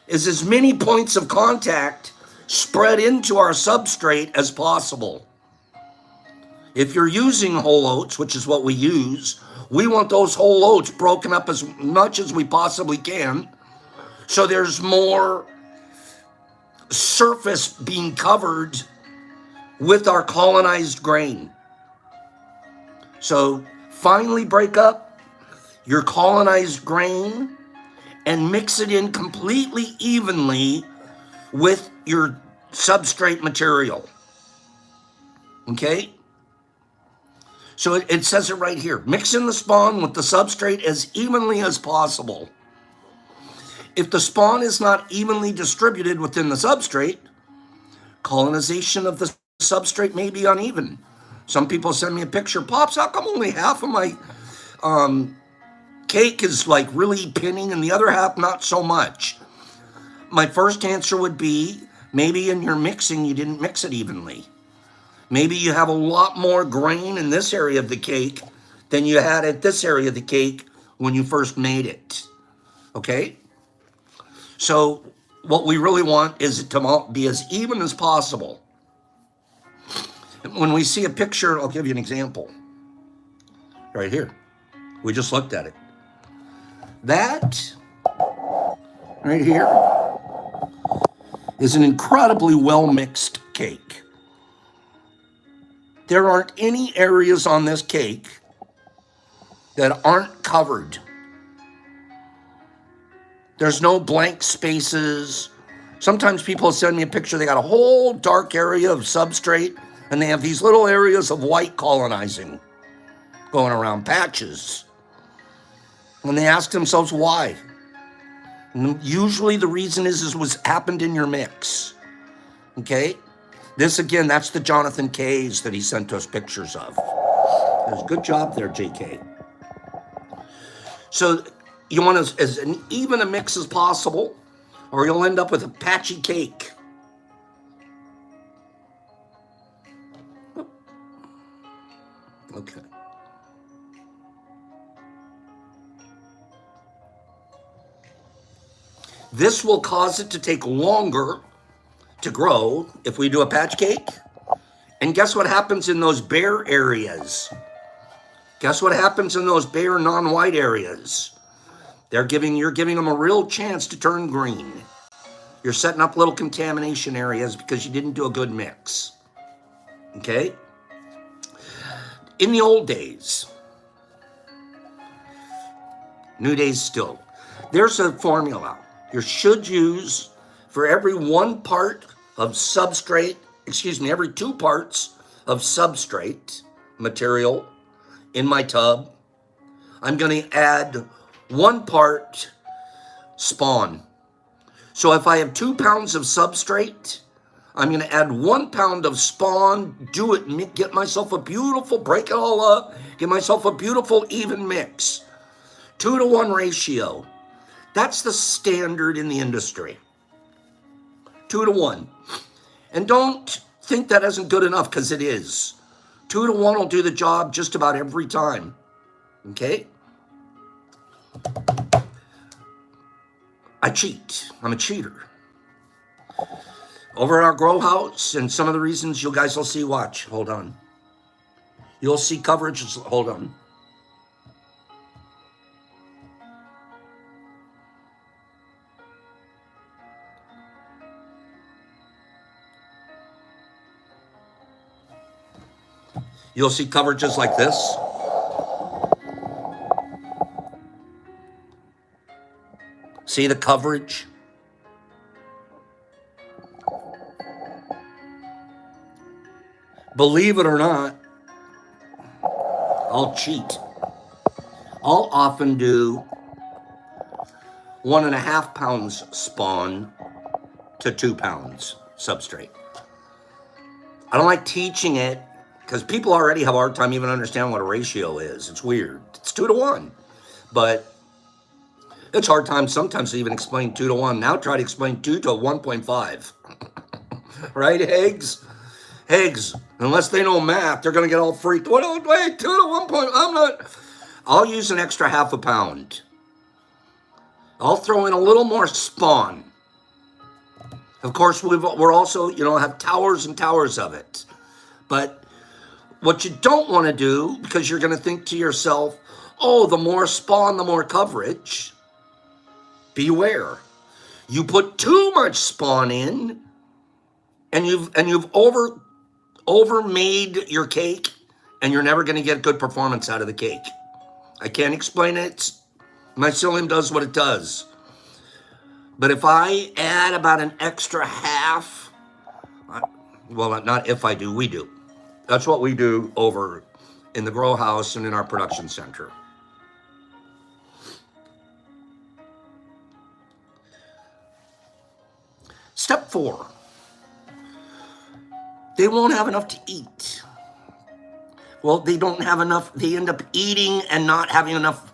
is as many points of contact spread into our substrate as possible. If you're using whole oats, which is what we use, we want those whole oats broken up as much as we possibly can, so there's more surface being covered with our colonized grain. So finally break up your colonized grain and mix it in completely evenly with your substrate material. Okay? So it says it right here. Mix in the spawn with the substrate as evenly as possible. If the spawn is not evenly distributed within the substrate, colonization of the substrate may be uneven. Some people send me a picture, Pops, how come only half of my cake is like really pinning and the other half not so much? My first answer would be, maybe in your mixing you didn't mix it evenly. Maybe you have a lot more grain in this area of the cake than you had at this area of the cake when you first made it. Okay? So what we really want is it to be as even as possible. When we see a picture, I'll give you an example. Right here. We just looked at it. That right here is an incredibly well-mixed cake. There aren't any areas on this cake that aren't covered. There's no blank spaces. Sometimes people send me a picture, they got a whole dark area of substrate, and they have these little areas of white colonizing going around, patches. And they ask themselves why. And usually the reason is what's happened in your mix. Okay? This again, that's the Jonathan K's that he sent us pictures of. It was a good job there, JK. So you want as even a mix as possible, or you'll end up with a patchy cake. Okay. This will cause it to take longer to grow if we do a patch cake. And guess what happens in those bare areas? Guess what happens in those bare non-white areas? You're giving them a real chance to turn green. You're setting up little contamination areas because you didn't do a good mix. Okay? In the old days, new days still, there's a formula. You should use for every 1 part of substrate, every 2 parts of substrate material in my tub, I'm going to add 1 part spawn. So if I have 2 pounds of substrate, I'm going to add 1 pound of spawn, get myself a beautiful, break it all up, get myself a beautiful even mix. 2-to-1 ratio. That's the standard in the industry. 2-to-1. And don't think that isn't good enough, because it is. 2-to-1 will do the job just about every time. Okay? I cheat. I'm a cheater. Over at our grow house, and some of the reasons you guys will see, watch, hold on. You'll see coverage, hold on. You'll see coverages like this. See the coverage? Believe it or not, I'll cheat. I'll often do 1.5 pounds spawn to 2 pounds substrate. I don't like teaching it because people already have a hard time even understanding what a ratio is. It's weird. It's 2-to-1. But it's hard time sometimes to even explain 2-to-1. Now try to explain 2 to 1.5. Right, Higgs? Higgs, unless they know math, they're going to get all freaked. Wait, 2 to 1. I'm not. I'll use an extra 1/2 pound. I'll throw in a little more spawn. Of course, we're also, have towers and towers of it. But what you don't want to do, because you're going to think to yourself, oh, the more spawn, the more coverage. Beware. You put too much spawn in, and you've over-made your cake, and you're never going to get good performance out of the cake. I can't explain it. Mycelium does what it does. But if I add about an extra 1/2, well, not if I do, we do. That's what we do over in the grow house and in our production center. Step 4. They won't have enough to eat. Well, they don't have enough. They end up eating and not having enough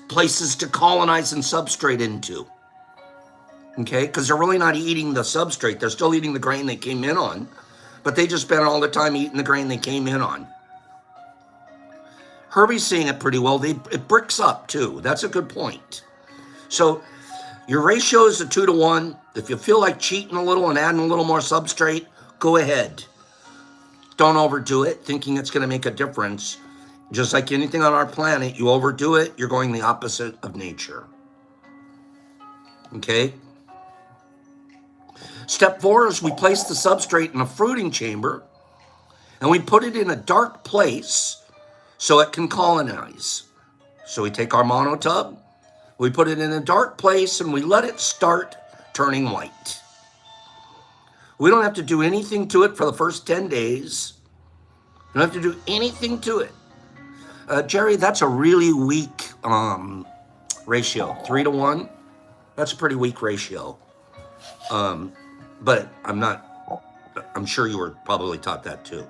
places to colonize and substrate into. Okay? Because they're really not eating the substrate. They're still eating the grain they came in on. but they just spent all the time eating the grain they came in on. Herbie's seeing it pretty well. It bricks up too. That's a good point. So your ratio is a 2-to-1. If you feel like cheating a little and adding a little more substrate, go ahead. Don't overdo it, thinking it's going to make a difference. Just like anything on our planet, you overdo it, you're going the opposite of nature. Okay? Step 4 is we place the substrate in a fruiting chamber, and we put it in a dark place so it can colonize. So we take our monotub, we put it in a dark place, and we let it start turning white. We don't have to do anything to it for the first 10 days. You don't have to do anything to it. Jerry, that's a really weak ratio. 3-to-1. That's a pretty weak ratio. But I'm sure you were probably taught that too.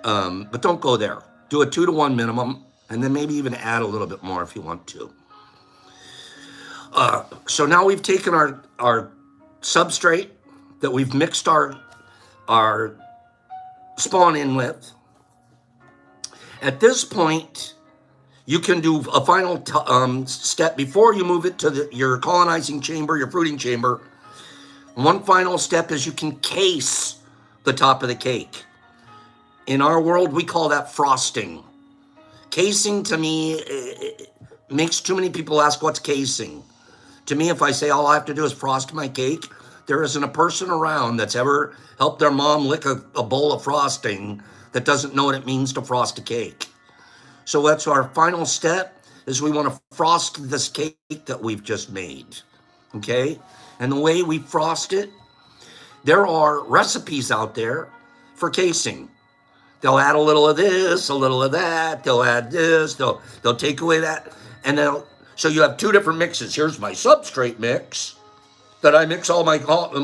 But don't go there. Do a 2-to-1 minimum, and then maybe even add a little bit more if you want to. So now we've taken our substrate that we've mixed our spawn in with. At this point, you can do a final step before you move it to your colonizing chamber, your fruiting chamber. One final step is you can case the top of the cake. In our world, we call that frosting. Casing, to me, it makes too many people ask what's casing. To me, if I say all I have to do is frost my cake, there isn't a person around that's ever helped their mom lick a bowl of frosting that doesn't know what it means to frost a cake. So that's our final step, is we want to frost this cake that we've just made, okay? And the way we frost it, there are recipes out there for casing. They'll add a little of this, a little of that, they'll add this, they'll take away that, and so you have 2 different mixes. Here's my substrate mix that I mix all my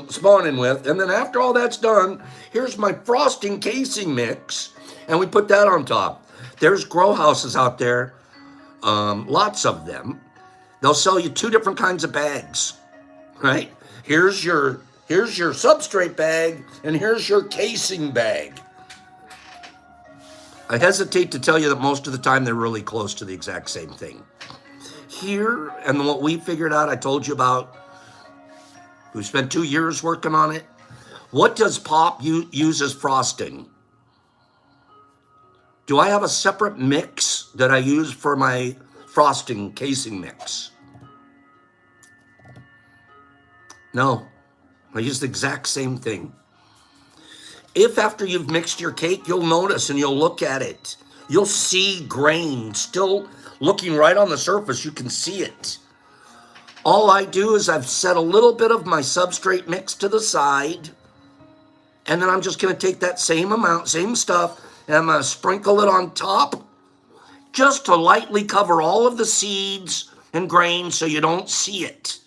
spawn in with, and then after all that's done, here's my frosting casing mix, and we put that on top. There's grow houses out there, lots of them. They'll sell you 2 different kinds of bags, right? Here's your substrate bag, and here's your casing bag. I hesitate to tell you that most of the time they're really close to the exact same thing. Here, and what we figured out, I told you about, we spent 2 years working on it. What does Pop use as frosting? Do I have a separate mix that I use for my frosting casing mix? No, I use the exact same thing. If after you've mixed your cake, you'll notice and you'll look at it, you'll see grain still looking right on the surface. You can see it. All I do is I've set a little bit of my substrate mix to the side, and then I'm just going to take that same amount, same stuff, and I'm going to sprinkle it on top just to lightly cover all of the seeds and grain so you don't see it.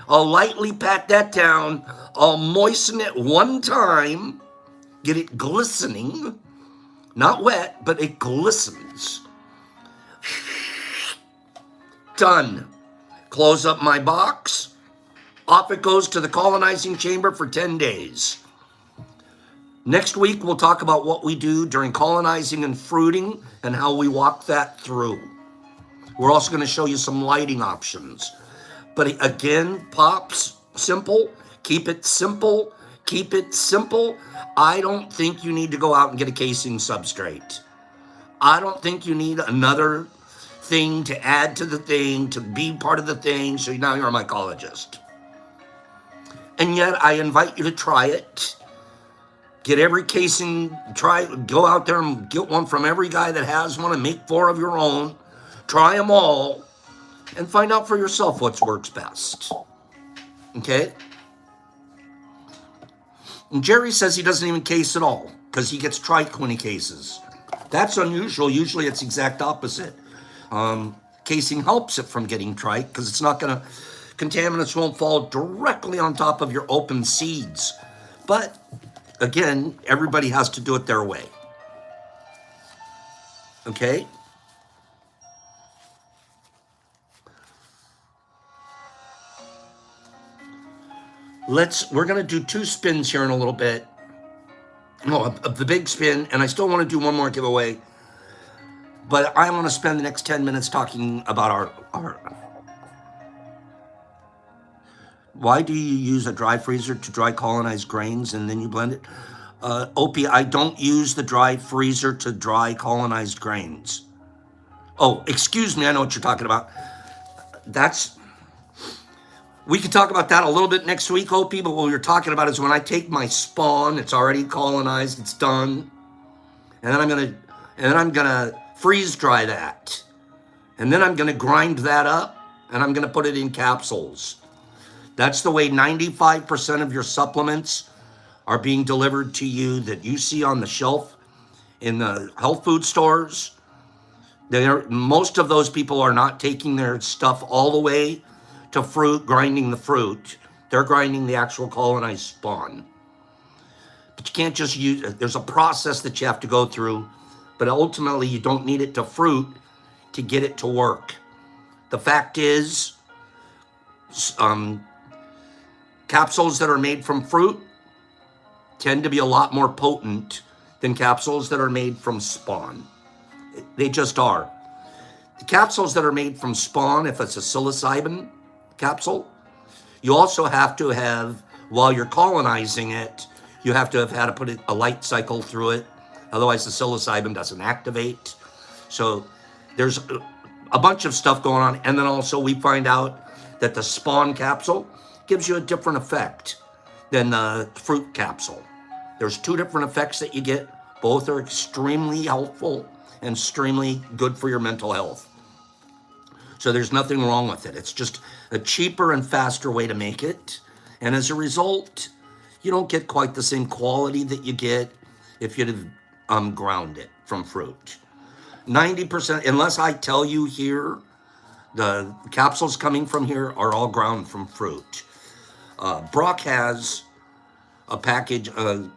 I'll lightly pat that down. I'll moisten it one time, get it glistening, not wet, but it glistens. Done. Close up my box. Off it goes to the colonizing chamber for 10 days. Next week, we'll talk about what we do during colonizing and fruiting and how we walk that through. We're also going to show you some lighting options. But again, Pops, simple. Keep it simple. Keep it simple. I don't think you need to go out and get a casing substrate. I don't think you need another thing to add to the thing, to be part of the thing, so now you're a mycologist. And yet, I invite you to try it. Get every casing, go out there and get one from every guy that has one and make 4 of your own. Try them all and find out for yourself what works best. Okay? And Jerry says he doesn't even case at all because he gets trike when he cases. That's unusual. Usually it's the exact opposite. Casing helps it from getting trike because it's not going to, contaminants won't fall directly on top of your open seeds. But again, everybody has to do it their way. Okay? We're going to do 2 spins here in a little bit. No, of the big spin, and I still want to do one more giveaway, but I want to spend the next 10 minutes talking about our why do you use a dry freezer to dry colonized grains and then you blend it? Opie, I don't use the dry freezer to dry colonized grains. Oh, excuse me, I know what you're talking about. That's, we could talk about that a little bit next week, Opie, but what we're talking about is when I take my spawn, it's already colonized, it's done, and then I'm gonna freeze dry that. And then I'm gonna grind that up and I'm gonna put it in capsules. That's the way 95% of your supplements are being delivered to you that you see on the shelf in the health food stores. Most of those people are not taking their stuff all the way to fruit, grinding the fruit. They're grinding the actual colonized spawn. But you can't just use it. There's a process that you have to go through, but ultimately you don't need it to fruit to get it to work. The fact is, capsules that are made from fruit tend to be a lot more potent than capsules that are made from spawn. They just are. The capsules that are made from spawn, if it's a psilocybin capsule, you also have to have, while you're colonizing it, you have to have had to put a light cycle through it. Otherwise, the psilocybin doesn't activate. So there's a bunch of stuff going on. And then also we find out that the spawn capsule gives you a different effect than the fruit capsule. There's two different effects that you get. Both are extremely helpful and extremely good for your mental health. So there's nothing wrong with it. It's just a cheaper and faster way to make it. And as a result, you don't get quite the same quality that you get if you'd ground it from fruit. 90%, unless I tell you here, the capsules coming from here are all ground from fruit. Brock has a package, a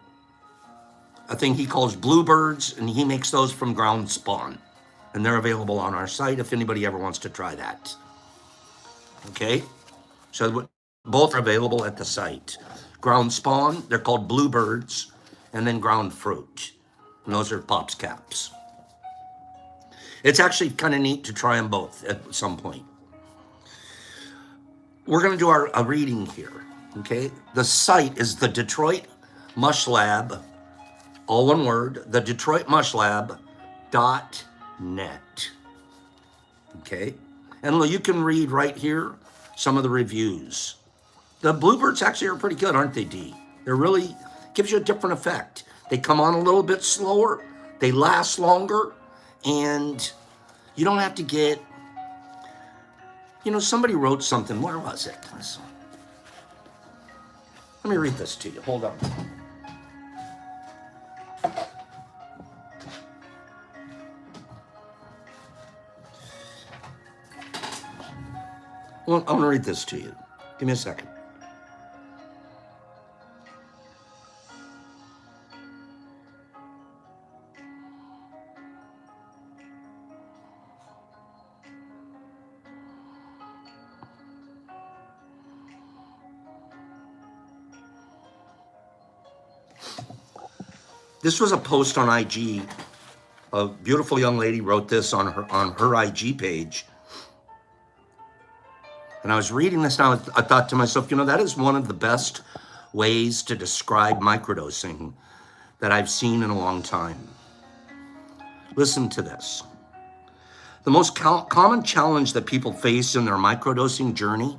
thing he calls bluebirds, and he makes those from ground spawn. And they're available on our site if anybody ever wants to try that. Okay? So both are available at the site. Ground spawn, they're called bluebirds, and then ground fruit. And those are Pops caps. It's actually kind of neat to try them both at some point. We're going to do a reading here, okay? The site is the Detroit Mush Lab, all one word, the Detroit Mush Lab.net, okay? And you can read right here some of the reviews. The bluebirds actually are pretty good, aren't they, Dee? They're really, gives you a different effect. They come on a little bit slower, they last longer, and you don't have to get, somebody wrote something. Where was it? Let me read this to you. Hold on. Well, I'm going to read this to you. Give me a second. This was a post on IG. A beautiful young lady wrote this on her IG page. And I was reading this now, I thought to myself, that is one of the best ways to describe microdosing that I've seen in a long time. Listen to this. The most common challenge that people face in their microdosing journey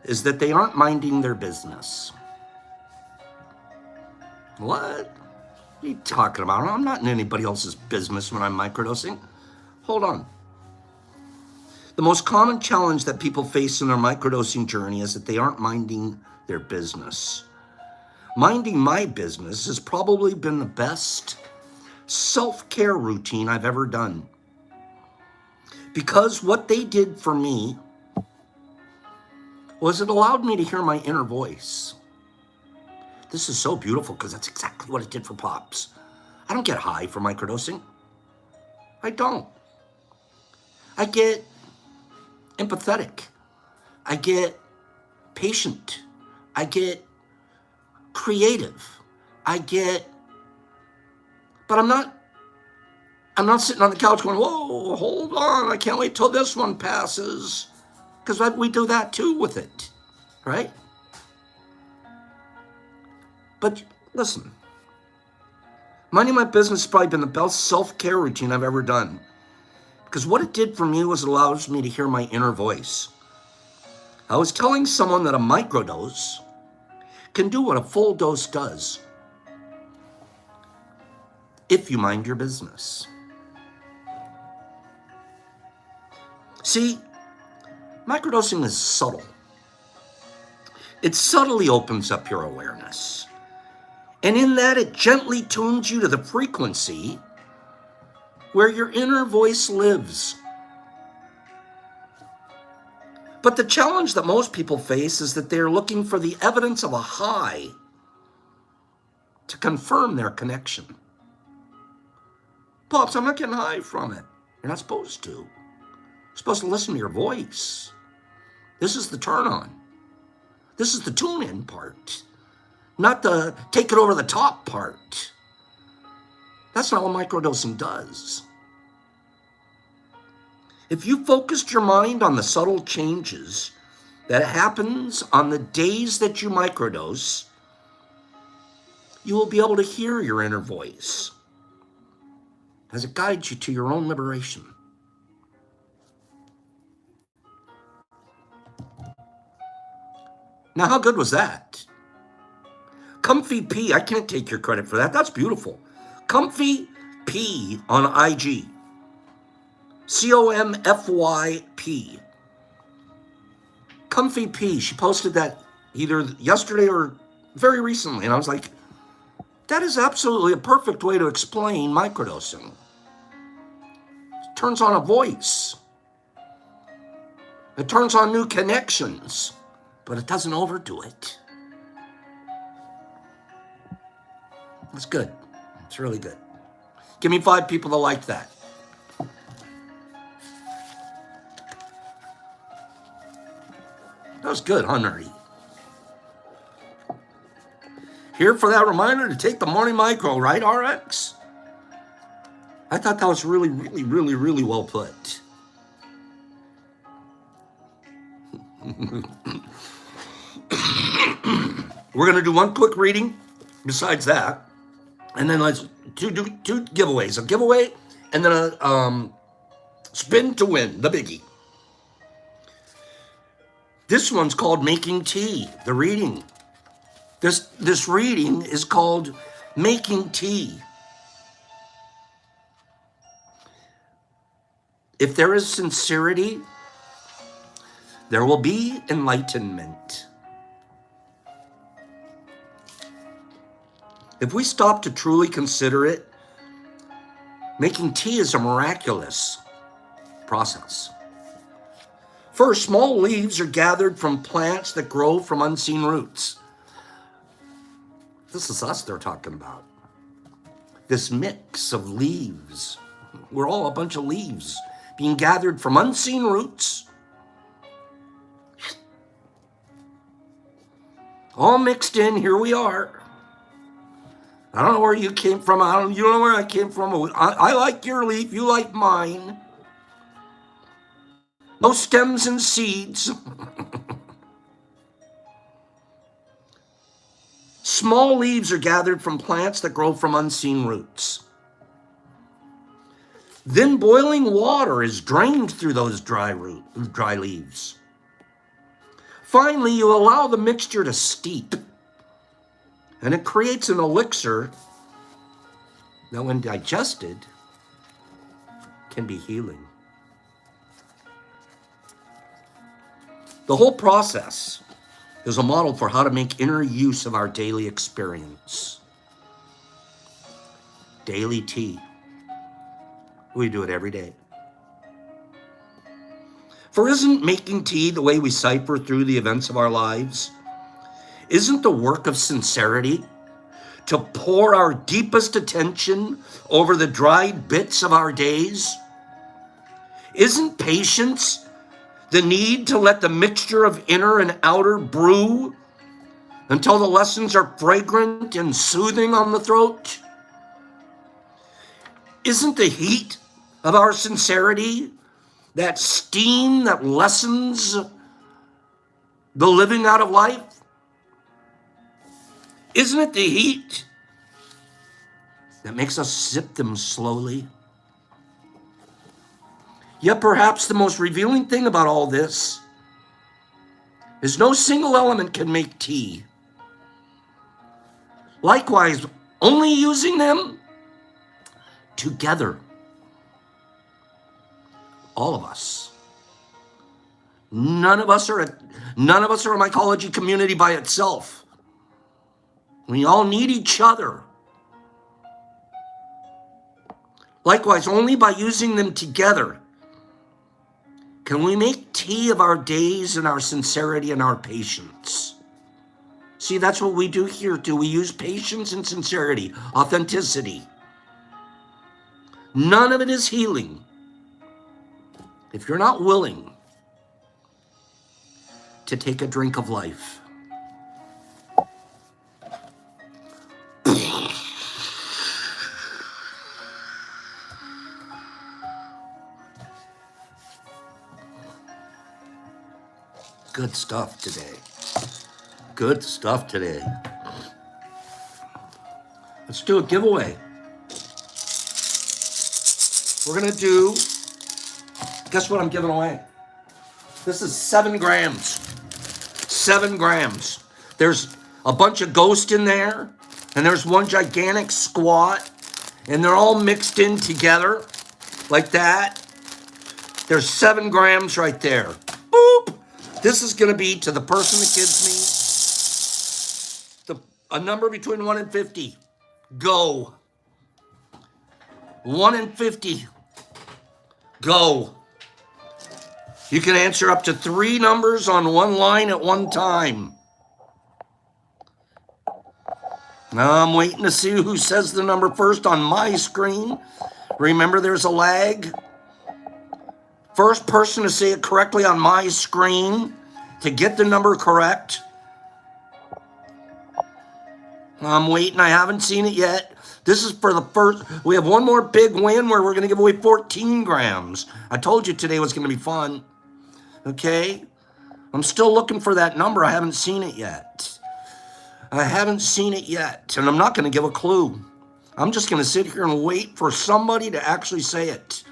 is that they aren't minding their business. What? What are you talking about? I'm not in anybody else's business when I'm microdosing. Hold on. The most common challenge that people face in their microdosing journey is that they aren't minding their business. Minding my business has probably been the best self-care routine I've ever done. Because what they did for me was it allowed me to hear my inner voice. This is so beautiful because that's exactly what it did for Pops. I don't get high for microdosing. I don't. I get empathetic. I get patient. I get creative. I get, but I'm not sitting on the couch going, whoa, hold on, I can't wait till this one passes. Because we do that too with it, right? But listen, minding my business has probably been the best self-care routine I've ever done. Because what it did for me was it allows me to hear my inner voice. I was telling someone that a microdose can do what a full dose does if you mind your business. See, microdosing is subtle. It subtly opens up your awareness. And in that, it gently tunes you to the frequency where your inner voice lives. But the challenge that most people face is that they're looking for the evidence of a high to confirm their connection. Pops, I'm not getting high from it. You're not supposed to. You're supposed to listen to your voice. This is the turn on. This is the tune in part, not the take it over the top part. That's not what microdosing does. If you focused your mind on the subtle changes that happens on the days that you microdose, you will be able to hear your inner voice as it guides you to your own liberation. Now, how good was that? Comfy P, I can't take your credit for that. That's beautiful. Comfy P on IG. COMFYP. Comfy P, she posted that either yesterday or very recently, and I was like, that is absolutely a perfect way to explain microdosing. It turns on a voice. It turns on new connections, but it doesn't overdo it. That's good. It's really good. Give me 5 people that like that. That was good, huh, Nerdy? Here for that reminder to take the morning micro, right, RX? I thought that was really, really, really, really well put. We're going to do one quick reading besides that. And then let's do two giveaways. A giveaway and then a spin to win, the biggie. This one's called Making Tea, the reading. This reading is called Making Tea. If there is sincerity, there will be enlightenment. If we stop to truly consider it, making tea is a miraculous process. First, small leaves are gathered from plants that grow from unseen roots. This is us they're talking about. This mix of leaves. We're all a bunch of leaves being gathered from unseen roots. All mixed in, here we are. I don't know where you came from. You don't know where I came from. I like your leaf, you like mine. No stems and seeds. Small leaves are gathered from plants that grow from unseen roots. Then boiling water is drained through those dry leaves. Finally, you allow the mixture to steep, and it creates an elixir that, when digested, can be healing. The whole process is a model for how to make inner use of our daily experience. Daily tea. We do it every day. For isn't making tea the way we cipher through the events of our lives? Isn't the work of sincerity to pour our deepest attention over the dried bits of our days? Isn't patience the need to let the mixture of inner and outer brew until the lessons are fragrant and soothing on the throat? Isn't the heat of our sincerity that steam that lessens the living out of life? Isn't it the heat that makes us sip them slowly? Yet perhaps the most revealing thing about all this is no single element can make tea. Likewise, only using them together, all of us. None of us are a mycology community by itself. We all need each other. Likewise, only by using them together can we make tea of our days and our sincerity and our patience. See, that's what we do here too. We use patience and sincerity, authenticity. None of it is healing if you're not willing to take a drink of life. Good stuff today. Good stuff today. Let's do a giveaway. We're going to do, guess what I'm giving away? This is 7 grams. 7 grams. There's a bunch of ghost in there, and there's one gigantic squat, and they're all mixed in together like that. There's 7 grams right there. Boop! This is going to be to the person that gives me a number between 1 and 50. Go. 1 and 50. Go. You can answer up to 3 numbers on one line at one time. Now I'm waiting to see who says the number first on my screen. Remember, there's a lag. First person to say it correctly on my screen to get the number correct. I'm waiting. I haven't seen it yet. This is for the first. We have one more big win where we're going to give away 14 grams. I told you today was going to be fun. Okay? I'm still looking for that number. I haven't seen it yet. I haven't seen it yet. And I'm not going to give a clue. I'm just going to sit here and wait for somebody to actually say it.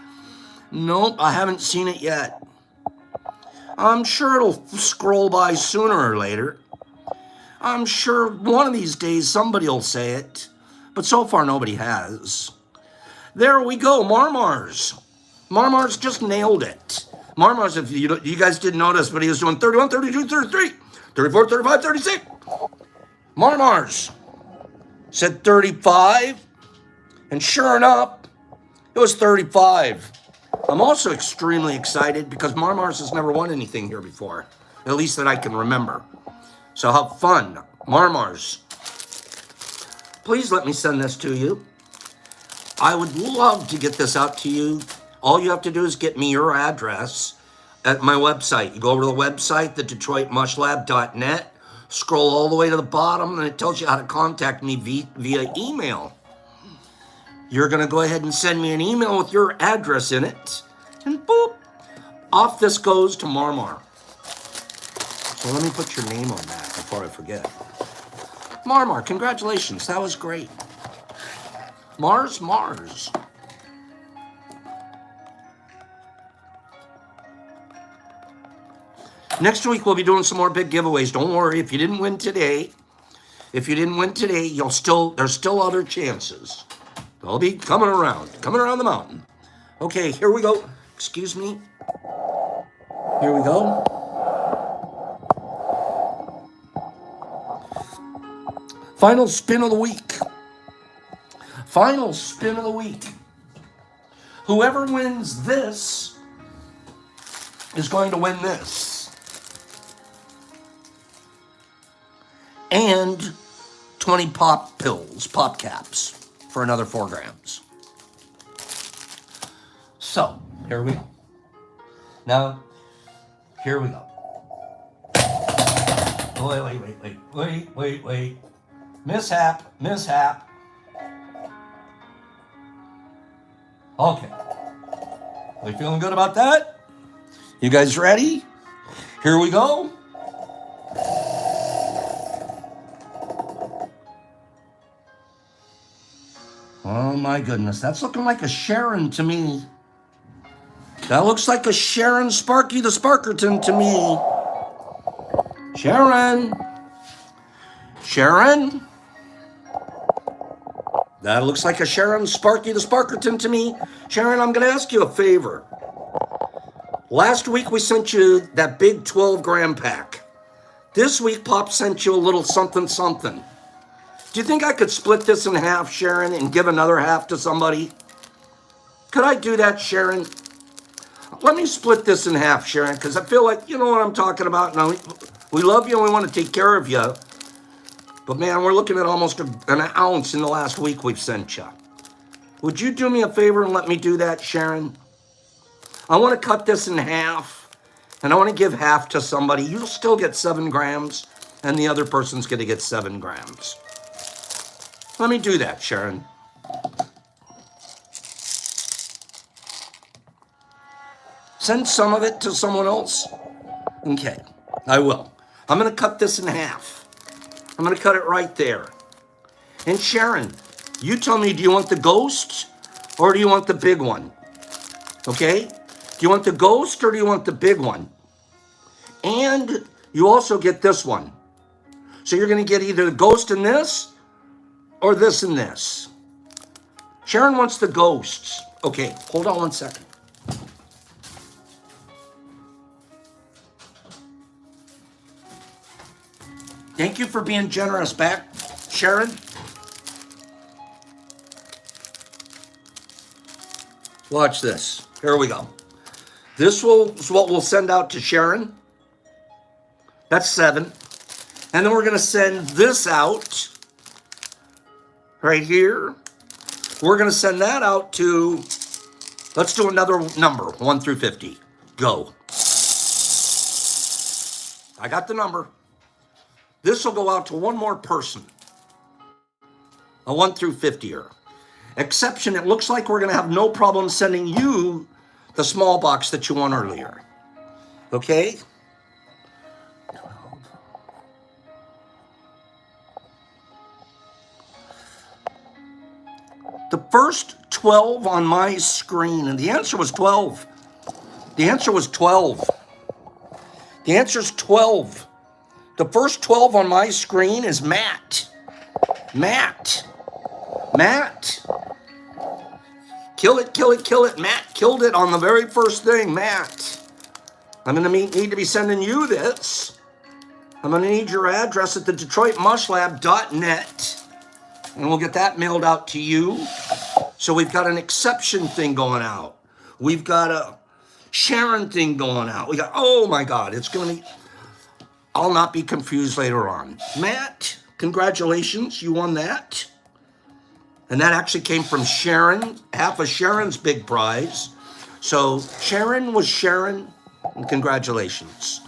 Nope, I haven't seen it yet. I'm sure it'll scroll by sooner or later. I'm sure one of these days somebody will say it. But so far nobody has. There we go, Marmars. Marmars just nailed it. Marmars, if you guys didn't notice, but he was doing 31, 32, 33, 34, 35, 36. Marmars said 35. And sure enough, it was 35. I'm also extremely excited because Marmars has never won anything here before, at least that I can remember. So have fun, Marmars. Please let me send this to you. I would love to get this out to you. All you have to do is get me your address at my website. You go over to the website, thedetroitmushlab.net, scroll all the way to the bottom, and it tells you how to contact me via email. You're going to go ahead and send me an email with your address in it, and boop, off this goes to Marmar. So let me put your name on that before I forget. Marmar, congratulations. That was great. Mars. Next week, we'll be doing some more big giveaways. Don't worry. If you didn't win today, there's still other chances. They'll be coming around the mountain. Okay, here we go. Excuse me. Here we go. Final spin of the week. Final spin of the week. Whoever wins this is going to win this. And 20 pop caps for another 4 grams. So, here we go. Now, here we go. Wait. Mishap. Okay. Are you feeling good about that? You guys ready? Here we go. Oh my goodness, that's looking like a Sharon to me. That looks like a Sharon Sparky the Sparkerton to me. Sharon? That looks like a Sharon Sparky the Sparkerton to me. Sharon, I'm going to ask you a favor. Last week we sent you that big 12-gram pack. This week Pop sent you a little something. Do you think I could split this in half, Sharon, and give another half to somebody? Could I do that, Sharon? Let me split this in half, Sharon, because I feel like you know what I'm talking about. Now, we love you and we want to take care of you. But, man, we're looking at almost an ounce in the last week we've sent you. Would you do me a favor and let me do that, Sharon? I want to cut this in half, and I want to give half to somebody. You'll still get 7 grams, and the other person's going to get 7 grams. Let me do that, Sharon. Send some of it to someone else. Okay, I will. I'm going to cut this in half. I'm going to cut it right there. And Sharon, you tell me, do you want the ghost or do you want the big one? Okay? Do you want the ghost or do you want the big one? And you also get this one. So you're going to get either the ghost in this or this and this. Sharon wants the ghosts. Okay, hold on one second. Thank you for being generous back, Sharon. Watch this. Here we go. This is what we'll send out to Sharon. That's 7. And then we're going to send this out right here. We're going to send that out to, let's do another number, 1 through 50. Go. I got the number. This will go out to one more person. A 1 through 50er. Exception, it looks like we're going to have no problem sending you the small box that you won earlier. Okay? 12. The first 12 on my screen, and the answer was 12. The answer was 12. The answer is 12. The first 12 on my screen is Matt. Matt. Kill it. Matt killed it on the very first thing, Matt. I'm going to need to be sending you this. I'm going to need your address at the DetroitMushLab.net, and we'll get that mailed out to you. So we've got an exception thing going out. We've got a Sharon thing going out. We got, oh my God, it's going to be... I'll not be confused later on. Matt, congratulations, you won that. And that actually came from Sharon, half of Sharon's big prize. So Sharon was Sharon, and congratulations.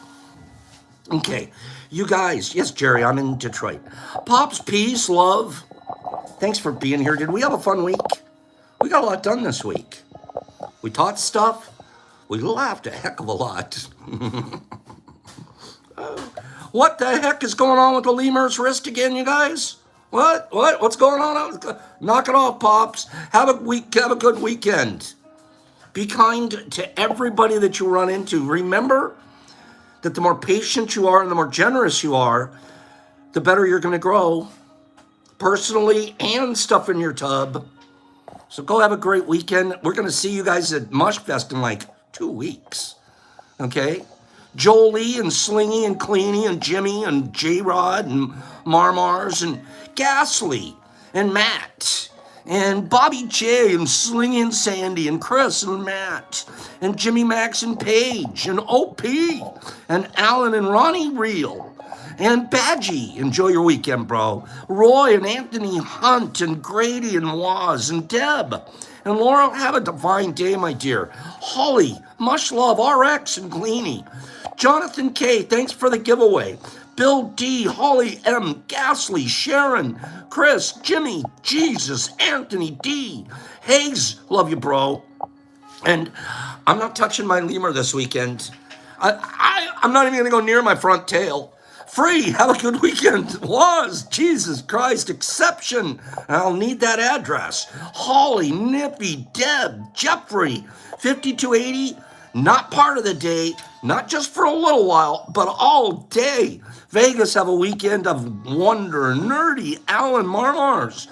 Okay, you guys, yes, Jerry, I'm in Detroit. Pops, peace, love. Thanks for being here. Did we have a fun week? We got a lot done this week. We taught stuff. We laughed a heck of a lot. What the heck is going on with the lemur's wrist again, you guys? What's going on? Knock it off, Pops. Have a good weekend. Be kind to everybody that you run into. Remember that the more patient you are and the more generous you are, the better you're going to grow, personally and stuff in your tub. So go have a great weekend. We're going to see you guys at Mushfest in like 2 weeks. Okay? Jolie and Slingy and Cleany and Jimmy and J-Rod and Marmars and Gasly and Matt and Bobby J and Slingy and Sandy and Chris and Matt and Jimmy Max and Paige and OP and Alan and Ronnie Reel and Badgie. Enjoy your weekend, bro. Roy and Anthony Hunt and Grady and Waz and Deb and Laura. Have a divine day, my dear. Holly, much love, RX and Gleany. Jonathan K, thanks for the giveaway. Bill D, Holly M, Ghastly, Sharon, Chris, Jimmy, Jesus, Anthony D, Hayes, love you, bro. And I'm not touching my lemur this weekend. I'm not even going to go near my front tail. Free, have a good weekend. Was, Jesus Christ, exception. I'll need that address. Holly, Nippy, Deb, Jeffrey, 5280, not part of the day, not just for a little while, but all day. Vegas, have a weekend of wonder. Nerdy, Alan Marmars,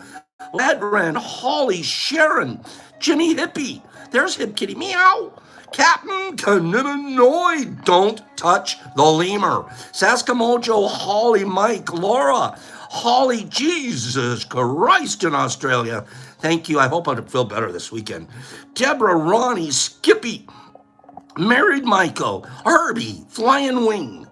Ledran, Holly, Sharon, Jimmy Hippie. There's Hip Kitty, meow. Captain Cannabinoid, don't touch the lemur. Saskamojo, Holly, Mike, Laura, Holly, Jesus Christ in Australia. Thank you. I hope I feel better this weekend. Deborah, Ronnie, Skippy, Married Michael, Herbie, Flying Wing,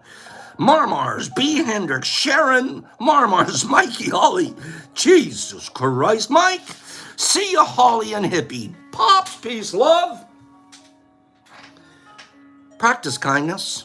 Marmars, B. Hendricks, Sharon, Marmars, Mikey, Holly, Jesus Christ, Mike. See ya, Holly and Hippie. Pops, peace, love. Practice kindness.